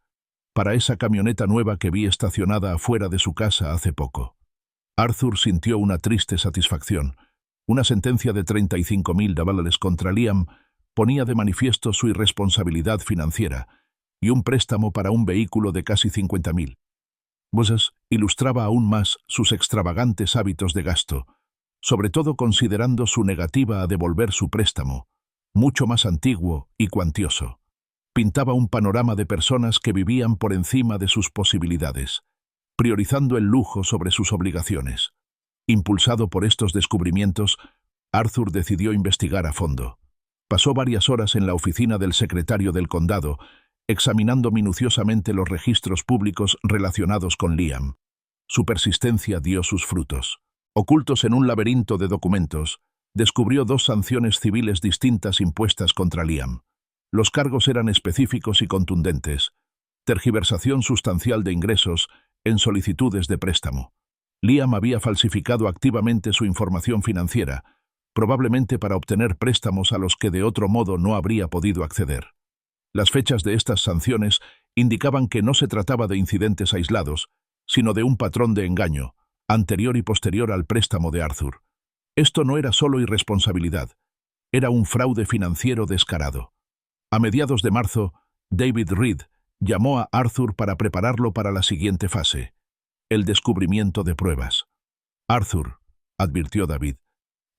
para esa camioneta nueva que vi estacionada afuera de su casa hace poco. Arthur sintió una triste satisfacción. Una sentencia de $35,000 contra Liam ponía de manifiesto su irresponsabilidad financiera, y un préstamo para un vehículo de casi $50,000. Moses ilustraba aún más sus extravagantes hábitos de gasto, sobre todo considerando su negativa a devolver su préstamo, mucho más antiguo y cuantioso. Pintaba un panorama de personas que vivían por encima de sus posibilidades, priorizando el lujo sobre sus obligaciones. Impulsado por estos descubrimientos, Arthur decidió investigar a fondo. Pasó varias horas en la oficina del secretario del condado, examinando minuciosamente los registros públicos relacionados con Liam. Su persistencia dio sus frutos. Ocultos en un laberinto de documentos, descubrió 2 sanciones civiles distintas impuestas contra Liam. Los cargos eran específicos y contundentes: tergiversación sustancial de ingresos en solicitudes de préstamo. Liam había falsificado activamente su información financiera, probablemente para obtener préstamos a los que de otro modo no habría podido acceder. Las fechas de estas sanciones indicaban que no se trataba de incidentes aislados, sino de un patrón de engaño, anterior y posterior al préstamo de Arthur. Esto no era solo irresponsabilidad, era un fraude financiero descarado. A mediados de marzo, David Reed llamó a Arthur para prepararlo para la siguiente fase: el descubrimiento de pruebas. Arthur, advirtió David,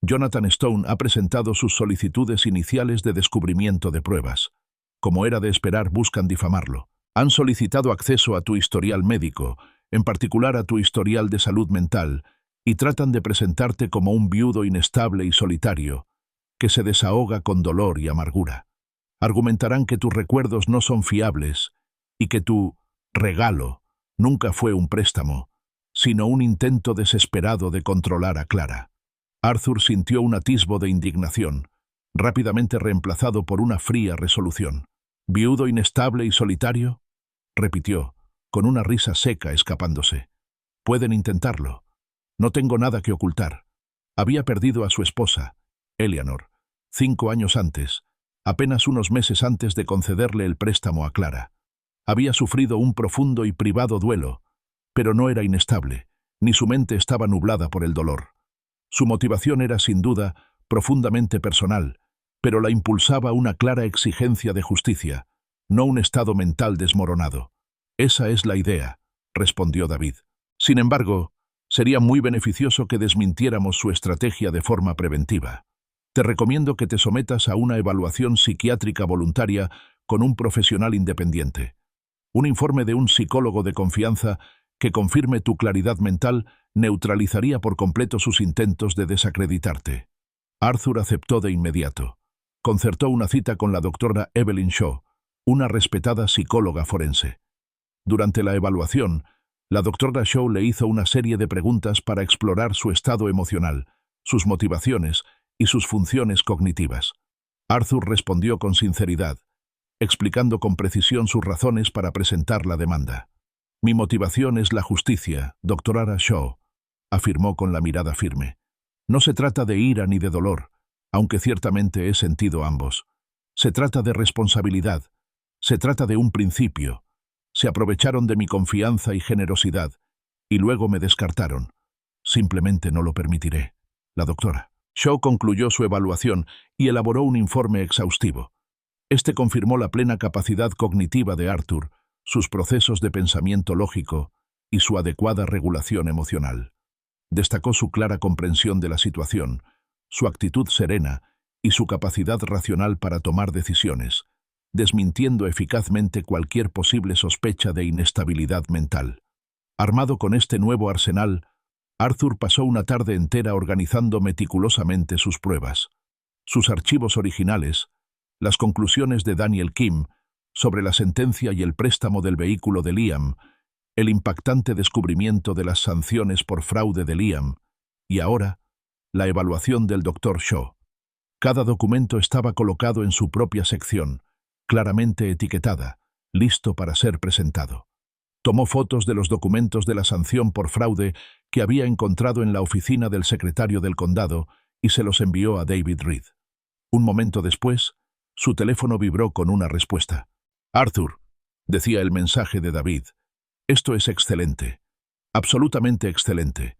Jonathan Stone ha presentado sus solicitudes iniciales de descubrimiento de pruebas. Como era de esperar, buscan difamarlo. Han solicitado acceso a tu historial médico, en particular a tu historial de salud mental, y tratan de presentarte como un viudo inestable y solitario, que se desahoga con dolor y amargura. Argumentarán que tus recuerdos no son fiables y que tu regalo nunca fue un préstamo, sino un intento desesperado de controlar a Clara. Arthur sintió un atisbo de indignación, rápidamente reemplazado por una fría resolución. «¿Viudo inestable y solitario?», repitió, con una risa seca escapándose. «Pueden intentarlo. No tengo nada que ocultar. Había perdido a su esposa, Eleanor, 5 años antes, apenas unos meses antes de concederle el préstamo a Clara. Había sufrido un profundo y privado duelo, pero no era inestable, ni su mente estaba nublada por el dolor. Su motivación era, sin duda, profundamente personal, pero la impulsaba una clara exigencia de justicia, no un estado mental desmoronado. «Esa es la idea», respondió David. «Sin embargo, sería muy beneficioso que desmintiéramos su estrategia de forma preventiva. Te recomiendo que te sometas a una evaluación psiquiátrica voluntaria con un profesional independiente. Un informe de un psicólogo de confianza que confirme tu claridad mental neutralizaría por completo sus intentos de desacreditarte». Arthur aceptó de inmediato. Concertó una cita con la doctora Evelyn Shaw, una respetada psicóloga forense. Durante la evaluación, la doctora Shaw le hizo una serie de preguntas para explorar su estado emocional, sus motivaciones y sus funciones cognitivas. Arthur respondió con sinceridad, explicando con precisión sus razones para presentar la demanda. «Mi motivación es la justicia, doctora Shaw», afirmó con la mirada firme. «No se trata de ira ni de dolor, aunque ciertamente he sentido ambos. Se trata de responsabilidad, se trata de un principio. Se aprovecharon de mi confianza y generosidad, y luego me descartaron. Simplemente no lo permitiré». La doctora Shaw concluyó su evaluación y elaboró un informe exhaustivo. Este confirmó la plena capacidad cognitiva de Arthur, sus procesos de pensamiento lógico y su adecuada regulación emocional. Destacó su clara comprensión de la situación, su actitud serena y su capacidad racional para tomar decisiones, desmintiendo eficazmente cualquier posible sospecha de inestabilidad mental. Armado con este nuevo arsenal, Arthur pasó una tarde entera organizando meticulosamente sus pruebas. Sus archivos originales, las conclusiones de Daniel Kim sobre la sentencia y el préstamo del vehículo de Liam, el impactante descubrimiento de las sanciones por fraude de Liam, y ahora, la evaluación del Dr. Shaw. Cada documento estaba colocado en su propia sección, claramente etiquetada, listo para ser presentado. Tomó fotos de los documentos de la sanción por fraude que había encontrado en la oficina del secretario del condado y se los envió a David Reed. Un momento después, su teléfono vibró con una respuesta. «Arthur», decía el mensaje de David, «esto es excelente. Absolutamente excelente.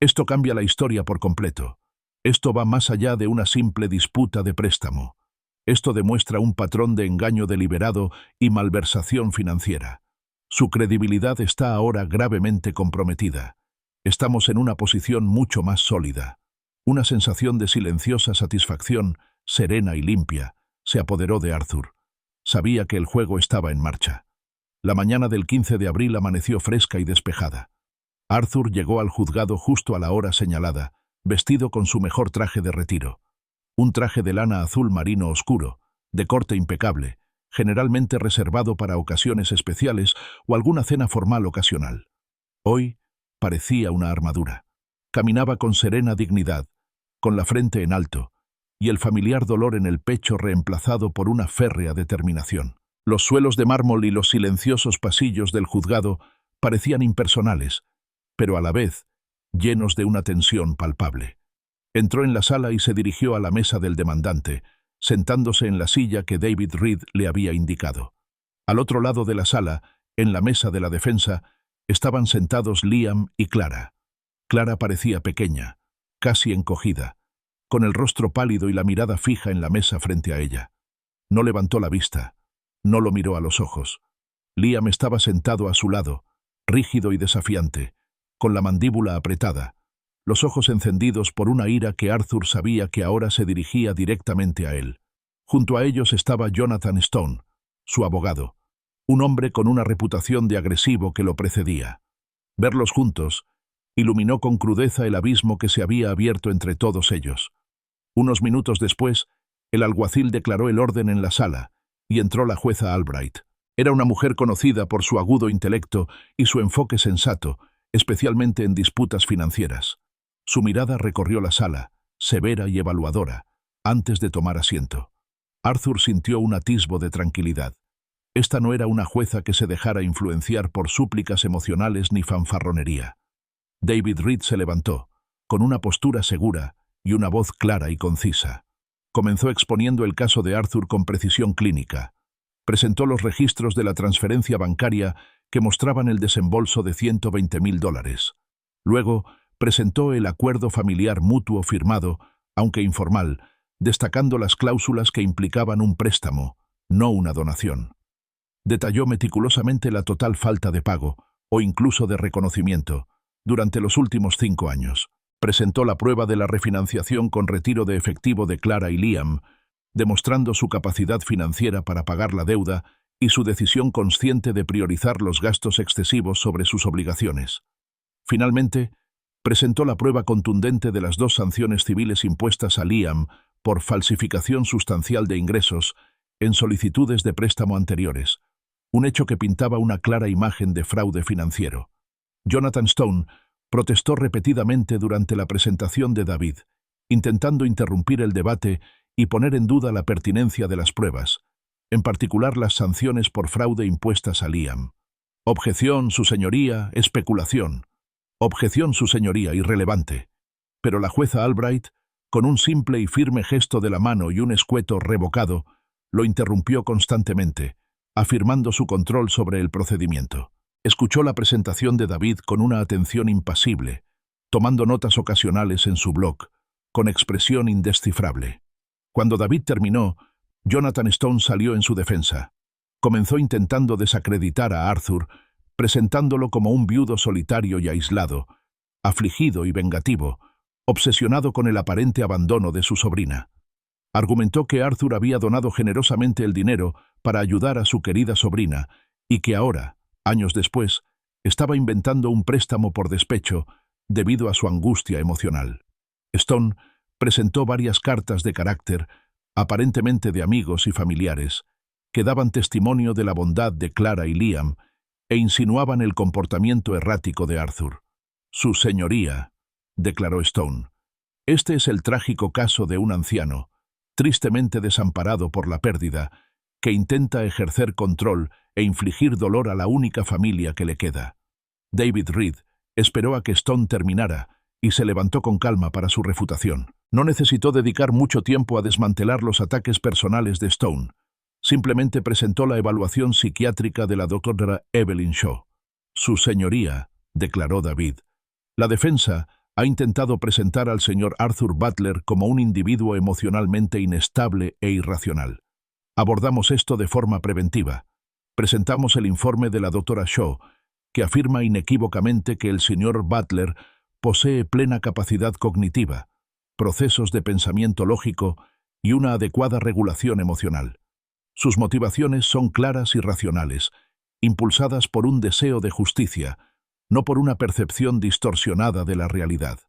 Esto cambia la historia por completo. Esto va más allá de una simple disputa de préstamo. Esto demuestra un patrón de engaño deliberado y malversación financiera. Su credibilidad está ahora gravemente comprometida. Estamos en una posición mucho más sólida». Una sensación de silenciosa satisfacción, serena y limpia, se apoderó de Arthur. Sabía que el juego estaba en marcha. La mañana del 15 de abril amaneció fresca y despejada. Arthur llegó al juzgado justo a la hora señalada, vestido con su mejor traje de retiro. Un traje de lana azul marino oscuro, de corte impecable, generalmente reservado para ocasiones especiales o alguna cena formal ocasional. Hoy parecía una armadura. Caminaba con serena dignidad, con la frente en alto, y el familiar dolor en el pecho reemplazado por una férrea determinación. Los suelos de mármol y los silenciosos pasillos del juzgado parecían impersonales, pero a la vez llenos de una tensión palpable. Entró en la sala y se dirigió a la mesa del demandante, sentándose en la silla que David Reed le había indicado. Al otro lado de la sala, en la mesa de la defensa, estaban sentados Liam y Clara. Clara parecía pequeña, casi encogida, con el rostro pálido y la mirada fija en la mesa frente a ella. No levantó la vista, no lo miró a los ojos. Liam estaba sentado a su lado, rígido y desafiante, con la mandíbula apretada, los ojos encendidos por una ira que Arthur sabía que ahora se dirigía directamente a él. Junto a ellos estaba Jonathan Stone, su abogado, un hombre con una reputación de agresivo que lo precedía. Verlos juntos iluminó con crudeza el abismo que se había abierto entre todos ellos. Unos minutos después, el alguacil declaró el orden en la sala y entró la jueza Albright. Era una mujer conocida por su agudo intelecto y su enfoque sensato, especialmente en disputas financieras. Su mirada recorrió la sala, severa y evaluadora, antes de tomar asiento. Arthur sintió un atisbo de tranquilidad. Esta no era una jueza que se dejara influenciar por súplicas emocionales ni fanfarronería. David Reed se levantó, con una postura segura y una voz clara y concisa. Comenzó exponiendo el caso de Arthur con precisión clínica. Presentó los registros de la transferencia bancaria que mostraban el desembolso de $120,000. Luego, presentó el acuerdo familiar mutuo firmado, aunque informal, destacando las cláusulas que implicaban un préstamo, no una donación. Detalló meticulosamente la total falta de pago, o incluso de reconocimiento, durante los últimos 5 años. Presentó la prueba de la refinanciación con retiro de efectivo de Clara y Liam, demostrando su capacidad financiera para pagar la deuda y su decisión consciente de priorizar los gastos excesivos sobre sus obligaciones. Finalmente, presentó la prueba contundente de las 2 sanciones civiles impuestas a Liam por falsificación sustancial de ingresos en solicitudes de préstamo anteriores, un hecho que pintaba una clara imagen de fraude financiero. Jonathan Stone protestó repetidamente durante la presentación de David, intentando interrumpir el debate y poner en duda la pertinencia de las pruebas, en particular las sanciones por fraude impuestas a Liam. Objeción, su señoría, especulación. Objeción, su señoría, irrelevante. Pero la jueza Albright, con un simple y firme gesto de la mano y un escueto revocado, lo interrumpió constantemente, afirmando su control sobre el procedimiento. Escuchó la presentación de David con una atención impasible, tomando notas ocasionales en su blog, con expresión indescifrable. Cuando David terminó, Jonathan Stone salió en su defensa. Comenzó intentando desacreditar a Arthur, presentándolo como un viudo solitario y aislado, afligido y vengativo, obsesionado con el aparente abandono de su sobrina. Argumentó que Arthur había donado generosamente el dinero para ayudar a su querida sobrina y que ahora, años después, estaba inventando un préstamo por despecho debido a su angustia emocional. Stone presentó varias cartas de carácter, aparentemente de amigos y familiares, que daban testimonio de la bondad de Clara y Liam e insinuaban el comportamiento errático de Arthur. Su señoría, declaró Stone, este es el trágico caso de un anciano, tristemente desamparado por la pérdida, que intenta ejercer control e infligir dolor a la única familia que le queda. David Reed esperó a que Stone terminara y se levantó con calma para su refutación. No necesitó dedicar mucho tiempo a desmantelar los ataques personales de Stone. Simplemente presentó la evaluación psiquiátrica de la doctora Evelyn Shaw. Su señoría, declaró David, la defensa ha intentado presentar al señor Arthur Butler como un individuo emocionalmente inestable e irracional. Abordamos esto de forma preventiva. Presentamos el informe de la doctora Shaw, que afirma inequívocamente que el señor Butler posee plena capacidad cognitiva, procesos de pensamiento lógico y una adecuada regulación emocional. Sus motivaciones son claras y racionales, impulsadas por un deseo de justicia, no por una percepción distorsionada de la realidad.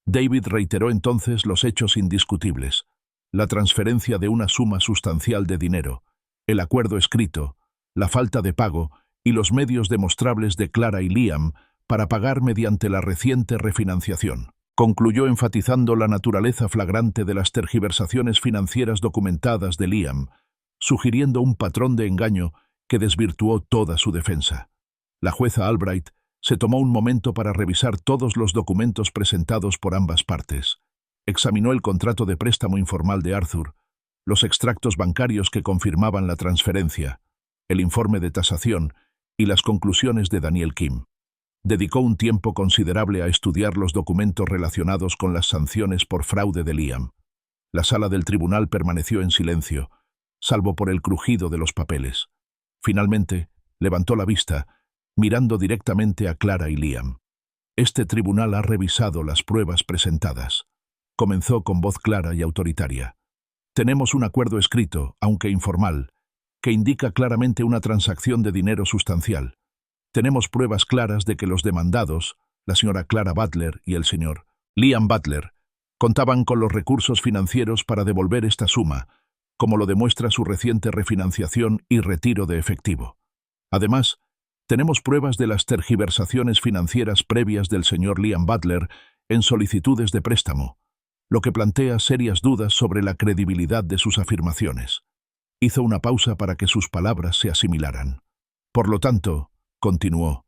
David reiteró entonces los hechos indiscutibles: la transferencia de una suma sustancial de dinero, el acuerdo escrito, la falta de pago y los medios demostrables de Clara y Liam para pagar mediante la reciente refinanciación. Concluyó enfatizando la naturaleza flagrante de las tergiversaciones financieras documentadas de Liam, sugiriendo un patrón de engaño que desvirtuó toda su defensa. La jueza Albright se tomó un momento para revisar todos los documentos presentados por ambas partes. Examinó el contrato de préstamo informal de Arthur, los extractos bancarios que confirmaban la transferencia, el informe de tasación y las conclusiones de Daniel Kim. Dedicó un tiempo considerable a estudiar los documentos relacionados con las sanciones por fraude de Liam. La sala del tribunal permaneció en silencio, salvo por el crujido de los papeles. Finalmente, levantó la vista, mirando directamente a Clara y Liam. Este tribunal ha revisado las pruebas presentadas. Comenzó con voz clara y autoritaria. Tenemos un acuerdo escrito, aunque informal, que indica claramente una transacción de dinero sustancial. Tenemos pruebas claras de que los demandados, la señora Clara Butler y el señor Liam Butler, Contaban con los recursos financieros para devolver esta suma, como lo demuestra su reciente refinanciación y retiro de efectivo. Además, tenemos pruebas de las tergiversaciones financieras previas del señor Liam Butler en solicitudes de préstamo, lo que plantea serias dudas sobre la credibilidad de sus afirmaciones. Hizo una pausa para que sus palabras se asimilaran. Por lo tanto, continuó,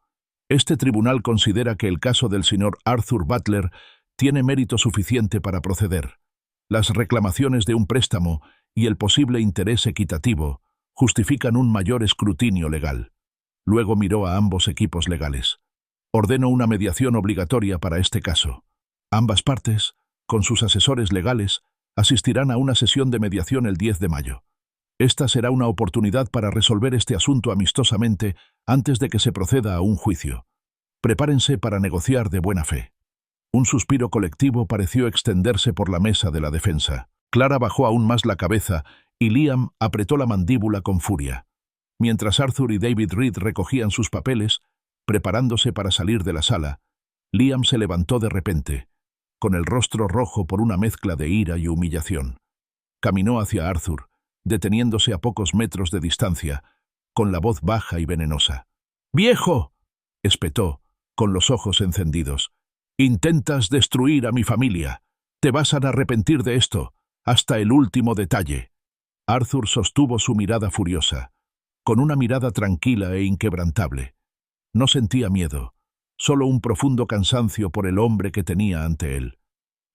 este tribunal considera que el caso del señor Arthur Butler tiene mérito suficiente para proceder. Las reclamaciones de un préstamo y el posible interés equitativo justifican un mayor escrutinio legal. Luego miró a ambos equipos legales. Ordeno una mediación obligatoria para este caso. Ambas partes, con sus asesores legales, asistirán a una sesión de mediación el 10 de mayo. Esta será una oportunidad para resolver este asunto amistosamente antes de que se proceda a un juicio. Prepárense para negociar de buena fe. Un suspiro colectivo pareció extenderse por la mesa de la defensa. Clara bajó aún más la cabeza y Liam apretó la mandíbula con furia. Mientras Arthur y David Reed recogían sus papeles, preparándose para salir de la sala, Liam se levantó de repente, con el rostro rojo por una mezcla de ira y humillación. Caminó hacia Arthur, deteniéndose a pocos metros de distancia, con la voz baja y venenosa. «¡Viejo!», espetó, con los ojos encendidos. «Intentas destruir a mi familia. Te vas a arrepentir de esto, hasta el último detalle». Arthur sostuvo su mirada furiosa, con una mirada tranquila e inquebrantable. No sentía miedo, solo un profundo cansancio por el hombre que tenía ante él.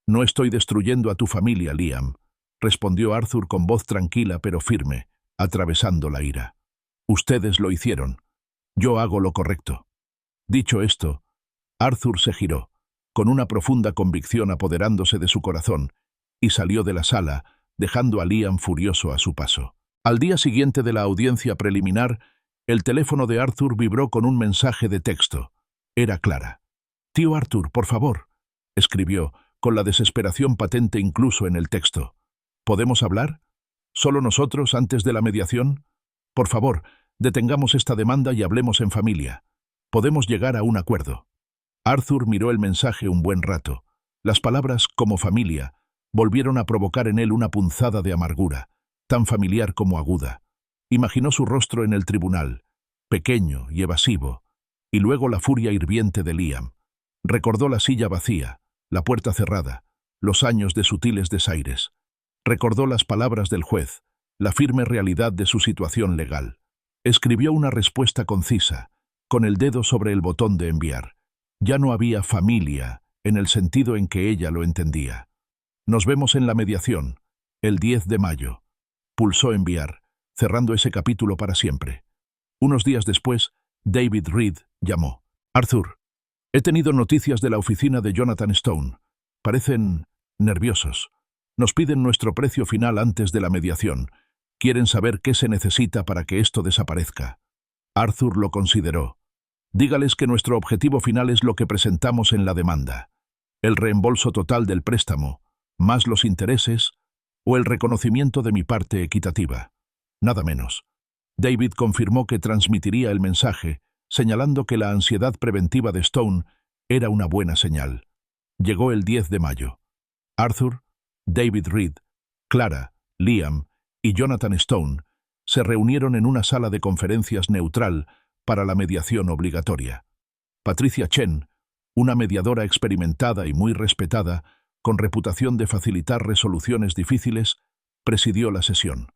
«No estoy destruyendo a tu familia, Liam», respondió Arthur con voz tranquila pero firme, atravesando la ira. «Ustedes lo hicieron. Yo hago lo correcto». Dicho esto, Arthur se giró, con una profunda convicción apoderándose de su corazón, y salió de la sala, dejando a Liam furioso a su paso. Al día siguiente de la audiencia preliminar, el teléfono de Arthur vibró con un mensaje de texto. Era Clara. «Tío Arthur, por favor», escribió, con la desesperación patente incluso en el texto. «¿Podemos hablar? ¿Solo nosotros antes de la mediación? Por favor, detengamos esta demanda y hablemos en familia. Podemos llegar a un acuerdo». Arthur miró el mensaje un buen rato. Las palabras «como familia» volvieron a provocar en él una punzada de amargura, tan familiar como aguda. Imaginó su rostro en el tribunal, pequeño y evasivo, y luego la furia hirviente de Liam. Recordó la silla vacía, la puerta cerrada, los años de sutiles desaires. Recordó las palabras del juez, la firme realidad de su situación legal. Escribió una respuesta concisa, con el dedo sobre el botón de enviar. Ya no había familia, en el sentido en que ella lo entendía. «Nos vemos en la mediación, el 10 de mayo». Pulsó enviar, cerrando ese capítulo para siempre. Unos días después, David Reed llamó. «Arthur, he tenido noticias de la oficina de Jonathan Stone. Parecen nerviosos. Nos piden nuestro precio final antes de la mediación. Quieren saber qué se necesita para que esto desaparezca». Arthur lo consideró. «Dígales que nuestro objetivo final es lo que presentamos en la demanda. El reembolso total del préstamo, más los intereses, o el reconocimiento de mi parte equitativa. Nada menos». David confirmó que transmitiría el mensaje, señalando que la ansiedad preventiva de Stone era una buena señal. Llegó el 10 de mayo. Arthur, David Reed, Clara, Liam y Jonathan Stone se reunieron en una sala de conferencias neutral para la mediación obligatoria. Patricia Chen, una mediadora experimentada y muy respetada, con reputación de facilitar resoluciones difíciles, presidió la sesión.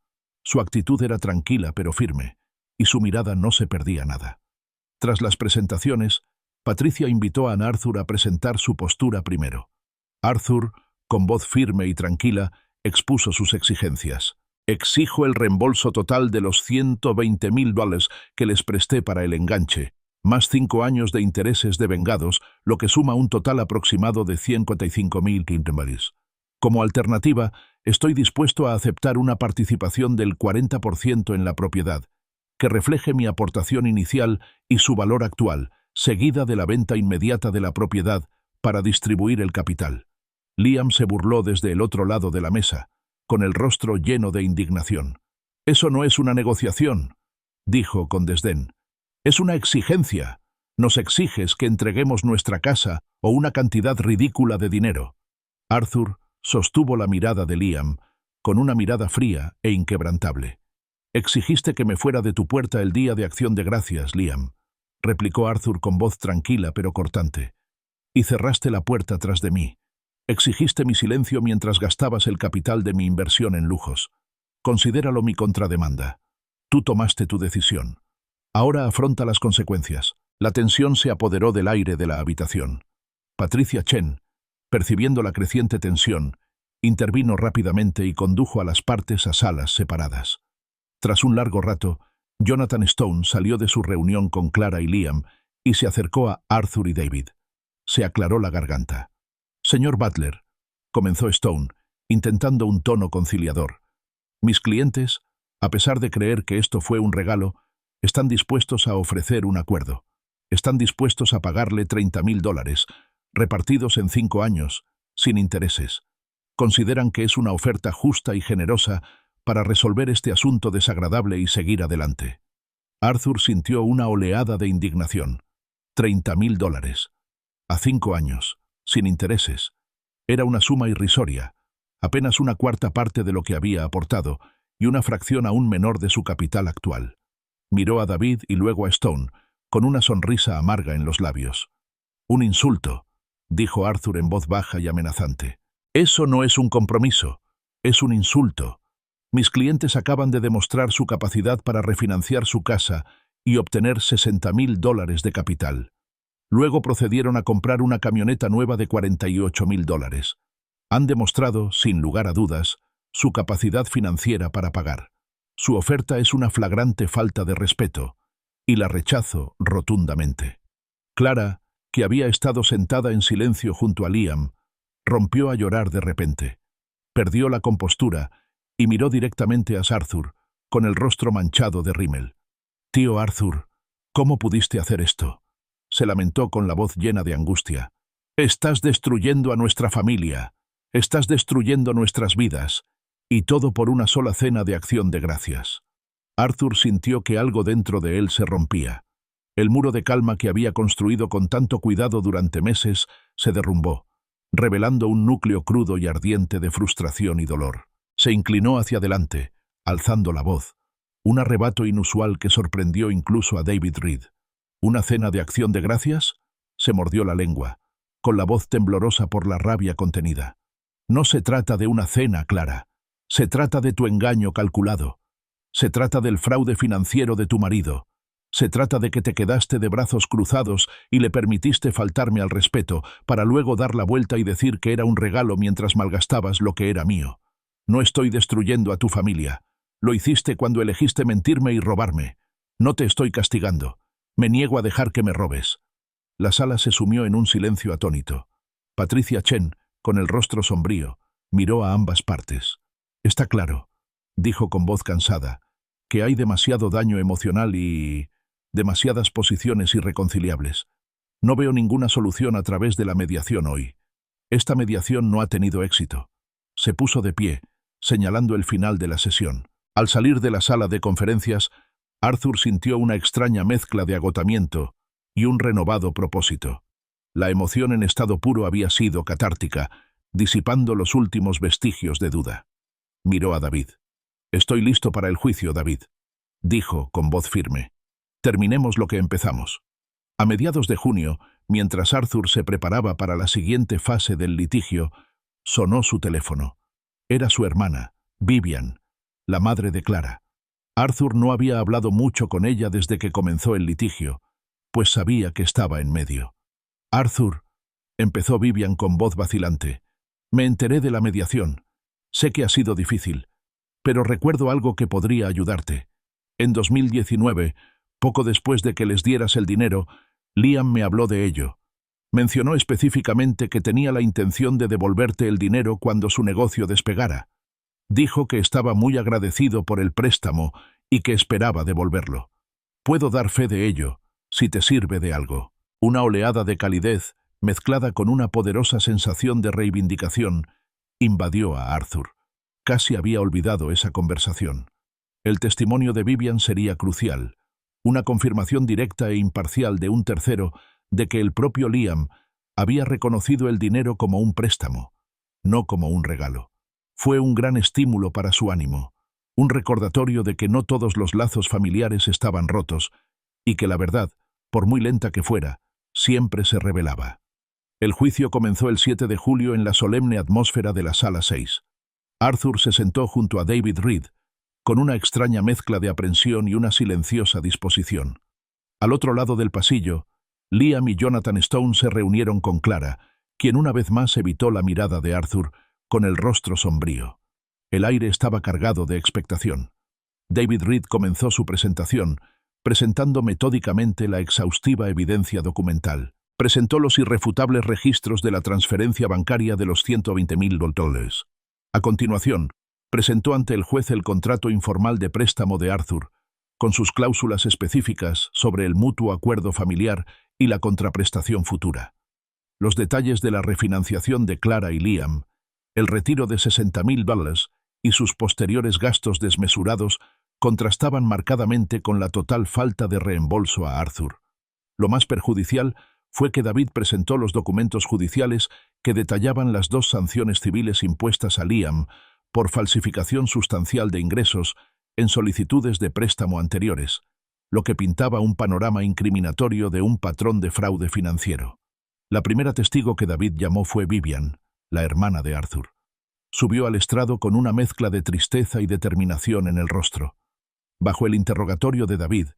Su actitud era tranquila pero firme, y su mirada no se perdía nada. Tras las presentaciones, Patricia invitó a Arthur a presentar su postura primero. Arthur, con voz firme y tranquila, expuso sus exigencias. «Exijo el reembolso total de los $120,000 que les presté para el enganche, más 5 años de intereses devengados, lo que suma un total aproximado de $145,000. Como alternativa, estoy dispuesto a aceptar una participación del 40% en la propiedad, que refleje mi aportación inicial y su valor actual, seguida de la venta inmediata de la propiedad para distribuir el capital». Liam se burló desde el otro lado de la mesa, con el rostro lleno de indignación. «Eso no es una negociación», dijo con desdén. «Es una exigencia. Nos exiges que entreguemos nuestra casa o una cantidad ridícula de dinero». Arthur, sostuvo la mirada de Liam, con una mirada fría e inquebrantable. «Exigiste que me fuera de tu puerta el día de Acción de Gracias, Liam», replicó Arthur con voz tranquila pero cortante. «Y cerraste la puerta tras de mí. Exigiste mi silencio mientras gastabas el capital de mi inversión en lujos. Considéralo mi contrademanda. Tú tomaste tu decisión. Ahora afronta las consecuencias». La tensión se apoderó del aire de la habitación. Patricia Chen, percibiendo la creciente tensión, intervino rápidamente y condujo a las partes a salas separadas. Tras un largo rato, Jonathan Stone salió de su reunión con Clara y Liam y se acercó a Arthur y David. Se aclaró la garganta. «Señor Butler», comenzó Stone, intentando un tono conciliador, «mis clientes, a pesar de creer que esto fue un regalo, están dispuestos a ofrecer un acuerdo. Están dispuestos a pagarle $30,000, repartidos en 5 años, sin intereses. Consideran que es una oferta justa y generosa para resolver este asunto desagradable y seguir adelante». Arthur sintió una oleada de indignación. $30,000. A 5 años, sin intereses. Era una suma irrisoria, apenas una cuarta parte de lo que había aportado y una fracción aún menor de su capital actual. Miró a David y luego a Stone, con una sonrisa amarga en los labios. «Un insulto», dijo Arthur en voz baja y amenazante. «Eso no es un compromiso, es un insulto. Mis clientes acaban de demostrar su capacidad para refinanciar su casa y obtener $60,000 de capital. Luego procedieron a comprar una camioneta nueva de $48,000. Han demostrado, sin lugar a dudas, su capacidad financiera para pagar. Su oferta es una flagrante falta de respeto, y la rechazo rotundamente». Clara, que había estado sentada en silencio junto a Liam, rompió a llorar de repente. Perdió la compostura y miró directamente a Arthur, con el rostro manchado de rímel. «Tío Arthur, ¿cómo pudiste hacer esto?», se lamentó con la voz llena de angustia. «Estás destruyendo a nuestra familia, estás destruyendo nuestras vidas, y todo por una sola cena de Acción de Gracias». Arthur sintió que algo dentro de él se rompía. El muro de calma que había construido con tanto cuidado durante meses se derrumbó, revelando un núcleo crudo y ardiente de frustración y dolor. Se inclinó hacia adelante, alzando la voz, un arrebato inusual que sorprendió incluso a David Reed. «¿Una cena de Acción de Gracias?», se mordió la lengua, con la voz temblorosa por la rabia contenida. «No se trata de una cena, Clara. Se trata de tu engaño calculado. Se trata del fraude financiero de tu marido. Se trata de que te quedaste de brazos cruzados y le permitiste faltarme al respeto para luego dar la vuelta y decir que era un regalo mientras malgastabas lo que era mío. No estoy destruyendo a tu familia. Lo hiciste cuando elegiste mentirme y robarme. No te estoy castigando. Me niego a dejar que me robes». La sala se sumió en un silencio atónito. Patricia Chen, con el rostro sombrío, miró a ambas partes. «Está claro», dijo con voz cansada, «que hay demasiado daño emocional y demasiadas posiciones irreconciliables. No veo ninguna solución a través de la mediación hoy. Esta mediación no ha tenido éxito». Se puso de pie, señalando el final de la sesión. Al salir de la sala de conferencias, Arthur sintió una extraña mezcla de agotamiento y un renovado propósito. La emoción en estado puro había sido catártica, disipando los últimos vestigios de duda. Miró a David. «Estoy listo para el juicio, David», dijo con voz firme. «Terminemos lo que empezamos». A mediados de junio, mientras Arthur se preparaba para la siguiente fase del litigio, sonó su teléfono. Era su hermana, Vivian, la madre de Clara. Arthur no había hablado mucho con ella desde que comenzó el litigio, pues sabía que estaba en medio. «Arthur», empezó Vivian con voz vacilante, «me enteré de la mediación. Sé que ha sido difícil, pero recuerdo algo que podría ayudarte. En 2019, poco después de que les dieras el dinero, Liam me habló de ello. Mencionó específicamente que tenía la intención de devolverte el dinero cuando su negocio despegara. Dijo que estaba muy agradecido por el préstamo y que esperaba devolverlo. Puedo dar fe de ello, si te sirve de algo». Una oleada de calidez, mezclada con una poderosa sensación de reivindicación, invadió a Arthur. Casi había olvidado esa conversación. El testimonio de Vivian sería crucial, una confirmación directa e imparcial de un tercero de que el propio Liam había reconocido el dinero como un préstamo. no como un regalo. Fue un gran estímulo para su ánimo, un recordatorio de que no todos los lazos familiares estaban rotos y que la verdad, por muy lenta que fuera, siempre se revelaba. El juicio comenzó el 7 de julio en la solemne atmósfera de la Sala 6. Arthur se sentó junto a David Reed, con una extraña mezcla de aprensión y una silenciosa disposición. Al otro lado del pasillo, Liam y Jonathan Stone se reunieron con Clara, quien una vez más evitó la mirada de Arthur con el rostro sombrío. El aire estaba cargado de expectación. David Reed comenzó su presentación, presentando metódicamente la exhaustiva evidencia documental. Presentó los irrefutables registros de la transferencia bancaria de los $120,000. A continuación, presentó ante el juez el contrato informal de préstamo de Arthur, con sus cláusulas específicas sobre el mutuo acuerdo familiar y la contraprestación futura. Los detalles de la refinanciación de Clara y Liam, el retiro de $60,000 y sus posteriores gastos desmesurados contrastaban marcadamente con la total falta de reembolso a Arthur. Lo más perjudicial fue que David presentó los documentos judiciales que detallaban las 2 sanciones civiles impuestas a Liam por falsificación sustancial de ingresos en solicitudes de préstamo anteriores, lo que pintaba un panorama incriminatorio de un patrón de fraude financiero. La primera testigo que David llamó fue Vivian, la hermana de Arthur. Subió al estrado con una mezcla de tristeza y determinación en el rostro. Bajo el interrogatorio de David,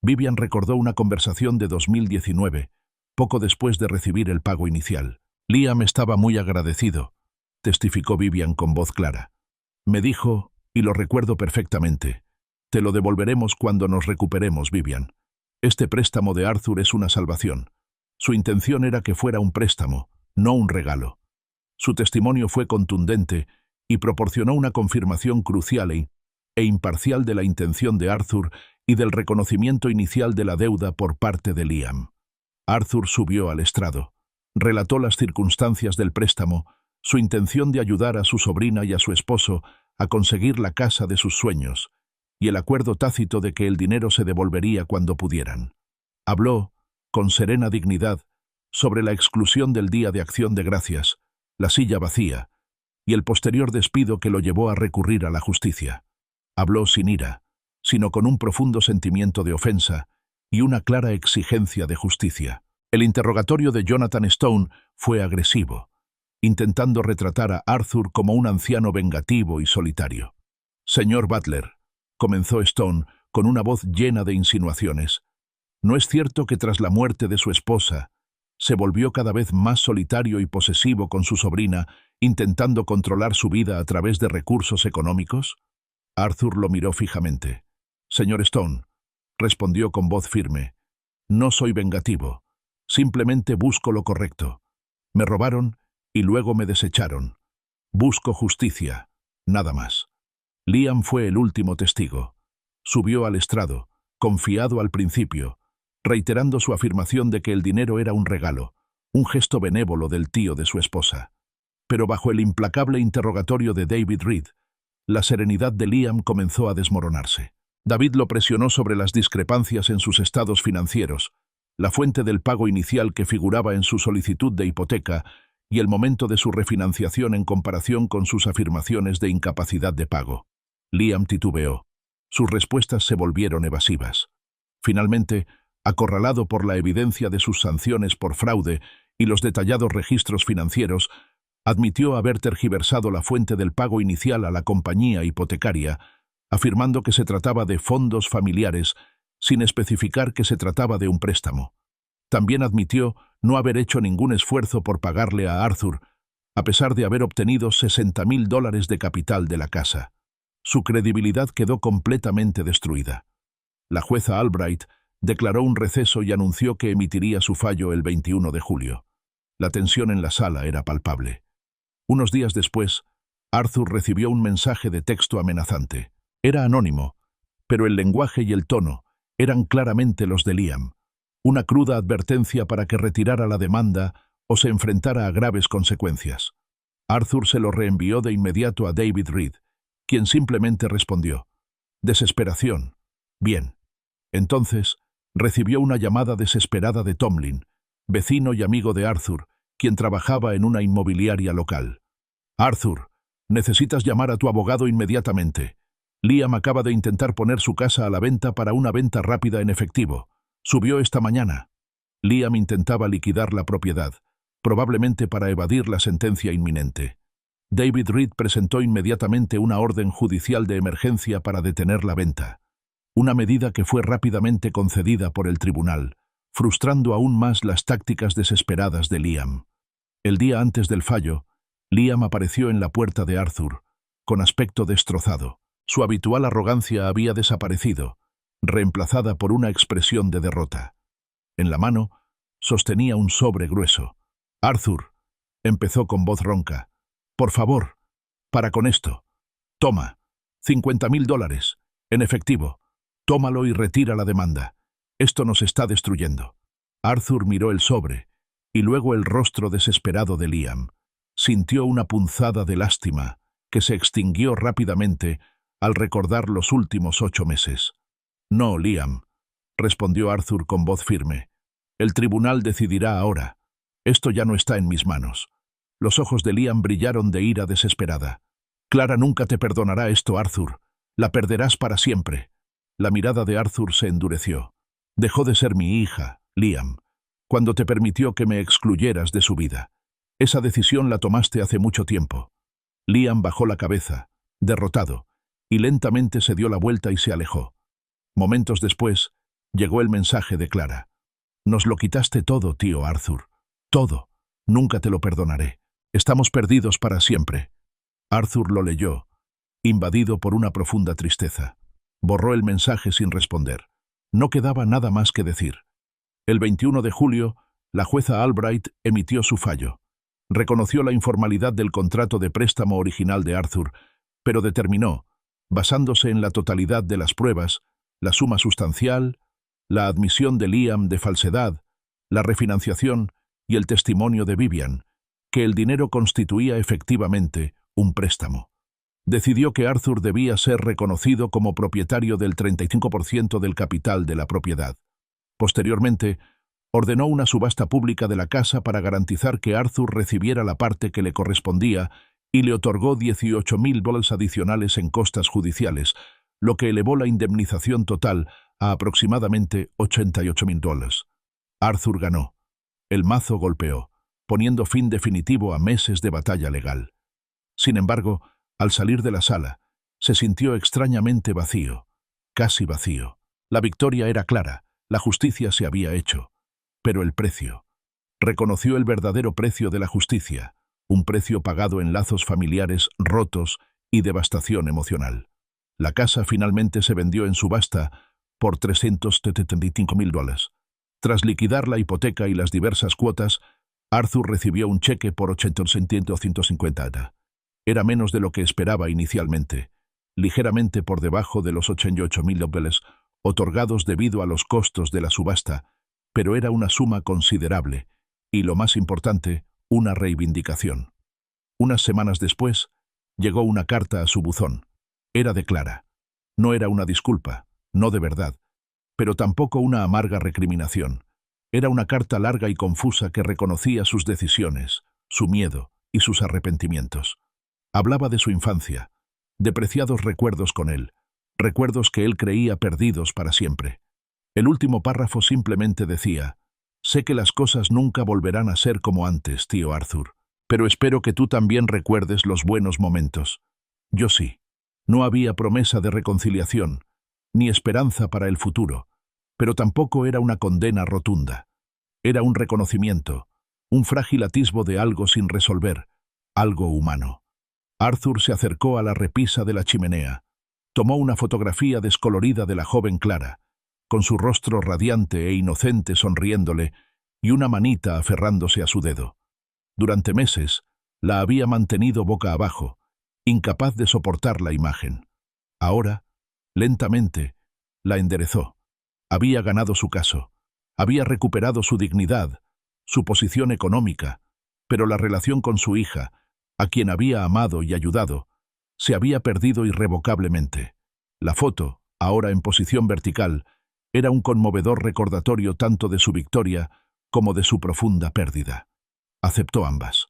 Vivian recordó una conversación de 2019, poco después de recibir el pago inicial. Liam estaba muy agradecido, testificó Vivian con voz clara. Me dijo, y lo recuerdo perfectamente, te lo devolveremos cuando nos recuperemos, Vivian. Este préstamo de Arthur es una salvación. Su intención era que fuera un préstamo, no un regalo. Su testimonio fue contundente y proporcionó una confirmación crucial e imparcial de la intención de Arthur y del reconocimiento inicial de la deuda por parte de Liam. Arthur subió al estrado, relató las circunstancias del préstamo, su intención de ayudar a su sobrina y a su esposo a conseguir la casa de sus sueños, y el acuerdo tácito de que el dinero se devolvería cuando pudieran. Habló, con serena dignidad, sobre la exclusión del Día de Acción de Gracias, la silla vacía, y el posterior despido que lo llevó a recurrir a la justicia. Habló sin ira, sino con un profundo sentimiento de ofensa y una clara exigencia de justicia. El interrogatorio de Jonathan Stone fue agresivo, intentando retratar a Arthur como un anciano vengativo y solitario. «Señor Butler», comenzó Stone con una voz llena de insinuaciones, «¿no es cierto que tras la muerte de su esposa se volvió cada vez más solitario y posesivo con su sobrina, intentando controlar su vida a través de recursos económicos?» Arthur lo miró fijamente. «Señor Stone», respondió con voz firme, «no soy vengativo. Simplemente busco lo correcto. Me robaron y luego me desecharon. Busco justicia, nada más». Liam fue el último testigo. Subió al estrado, confiado al principio, reiterando su afirmación de que el dinero era un regalo, un gesto benévolo del tío de su esposa. Pero bajo el implacable interrogatorio de David Reed, la serenidad de Liam comenzó a desmoronarse. David lo presionó sobre las discrepancias en sus estados financieros, la fuente del pago inicial que figuraba en su solicitud de hipoteca y el momento de su refinanciación en comparación con sus afirmaciones de incapacidad de pago. Liam titubeó. Sus respuestas se volvieron evasivas. Finalmente, acorralado por la evidencia de sus sanciones por fraude y los detallados registros financieros, admitió haber tergiversado la fuente del pago inicial a la compañía hipotecaria, afirmando que se trataba de fondos familiares, sin especificar que se trataba de un préstamo. También admitió no haber hecho ningún esfuerzo por pagarle a Arthur, a pesar de haber obtenido $60,000 de capital de la casa. Su credibilidad quedó completamente destruida. La jueza Albright declaró un receso y anunció que emitiría su fallo el 21 de julio. La tensión en la sala era palpable. Unos días después, Arthur recibió un mensaje de texto amenazante. Era anónimo, pero el lenguaje y el tono eran claramente los de Liam. Una cruda advertencia para que retirara la demanda o se enfrentara a graves consecuencias. Arthur se lo reenvió de inmediato a David Reed, quien simplemente respondió: «Desesperación. Bien». Entonces, recibió una llamada desesperada de Tomlin, vecino y amigo de Arthur, quien trabajaba en una inmobiliaria local. Arthur, necesitas llamar a tu abogado inmediatamente. Liam acaba de intentar poner su casa a la venta para una venta rápida en efectivo. Subió esta mañana. Liam intentaba liquidar la propiedad, probablemente para evadir la sentencia inminente. David Reed presentó inmediatamente una orden judicial de emergencia para detener la venta, una medida que fue rápidamente concedida por el tribunal, frustrando aún más las tácticas desesperadas de Liam. El día antes del fallo, Liam apareció en la puerta de Arthur, con aspecto destrozado. Su habitual arrogancia había desaparecido, reemplazada por una expresión de derrota. En la mano, sostenía un sobre grueso. «Arthur», empezó con voz ronca, «por favor, para con esto. Toma, $50,000, en efectivo. Tómalo y retira la demanda. Esto nos está destruyendo». Arthur miró el sobre, y luego el rostro desesperado de Liam. Sintió una punzada de lástima, que se extinguió rápidamente al recordar los últimos 8 meses. «No, Liam», respondió Arthur con voz firme. «El tribunal decidirá ahora. Esto ya no está en mis manos». Los ojos de Liam brillaron de ira desesperada. «Clara nunca te perdonará esto, Arthur. La perderás para siempre». La mirada de Arthur se endureció. «Dejó de ser mi hija, Liam, cuando te permitió que me excluyeras de su vida. Esa decisión la tomaste hace mucho tiempo». Liam bajó la cabeza, derrotado, y lentamente se dio la vuelta y se alejó. Momentos después, llegó el mensaje de Clara. «Nos lo quitaste todo, tío Arthur. Todo. Nunca te lo perdonaré. Estamos perdidos para siempre». Arthur lo leyó, invadido por una profunda tristeza. Borró el mensaje sin responder. No quedaba nada más que decir. El 21 de julio, la jueza Albright emitió su fallo. Reconoció la informalidad del contrato de préstamo original de Arthur, pero determinó, basándose en la totalidad de las pruebas, la suma sustancial, la admisión de Liam de falsedad, la refinanciación y el testimonio de Vivian, que el dinero constituía efectivamente un préstamo. Decidió que Arthur debía ser reconocido como propietario del 35% del capital de la propiedad. Posteriormente, ordenó una subasta pública de la casa para garantizar que Arthur recibiera la parte que le correspondía y le otorgó $18,000 adicionales en costas judiciales, lo que elevó la indemnización total a aproximadamente $88,000. Arthur ganó. El mazo golpeó, poniendo fin definitivo a meses de batalla legal. Sin embargo, al salir de la sala, se sintió extrañamente vacío, casi vacío. La victoria era clara, la justicia se había hecho. Pero el precio. Reconoció el verdadero precio de la justicia, un precio pagado en lazos familiares rotos y devastación emocional. La casa finalmente se vendió en subasta por $375,000. Tras liquidar la hipoteca y las diversas cuotas, Arthur recibió un cheque por $850. Era menos de lo que esperaba inicialmente, ligeramente por debajo de los $88,000 otorgados debido a los costos de la subasta, pero era una suma considerable y, lo más importante, una reivindicación. Unas semanas después, llegó una carta a su buzón. Era de Clara. No era una disculpa, no de verdad, pero tampoco una amarga recriminación. Era una carta larga y confusa que reconocía sus decisiones, su miedo y sus arrepentimientos. Hablaba de su infancia, de preciados recuerdos con él, recuerdos que él creía perdidos para siempre. El último párrafo simplemente decía: «Sé que las cosas nunca volverán a ser como antes, tío Arthur, pero espero que tú también recuerdes los buenos momentos. Yo sí». No había promesa de reconciliación, ni esperanza para el futuro, pero tampoco era una condena rotunda. Era un reconocimiento, un frágil atisbo de algo sin resolver, algo humano. Arthur se acercó a la repisa de la chimenea, tomó una fotografía descolorida de la joven Clara, con su rostro radiante e inocente sonriéndole y una manita aferrándose a su dedo. Durante meses, la había mantenido boca abajo, incapaz de soportar la imagen. Ahora, lentamente, la enderezó. Había ganado su caso, había recuperado su dignidad, su posición económica, pero la relación con su hija, a quien había amado y ayudado, se había perdido irrevocablemente. La foto, ahora en posición vertical, era un conmovedor recordatorio tanto de su victoria como de su profunda pérdida. Aceptó ambas.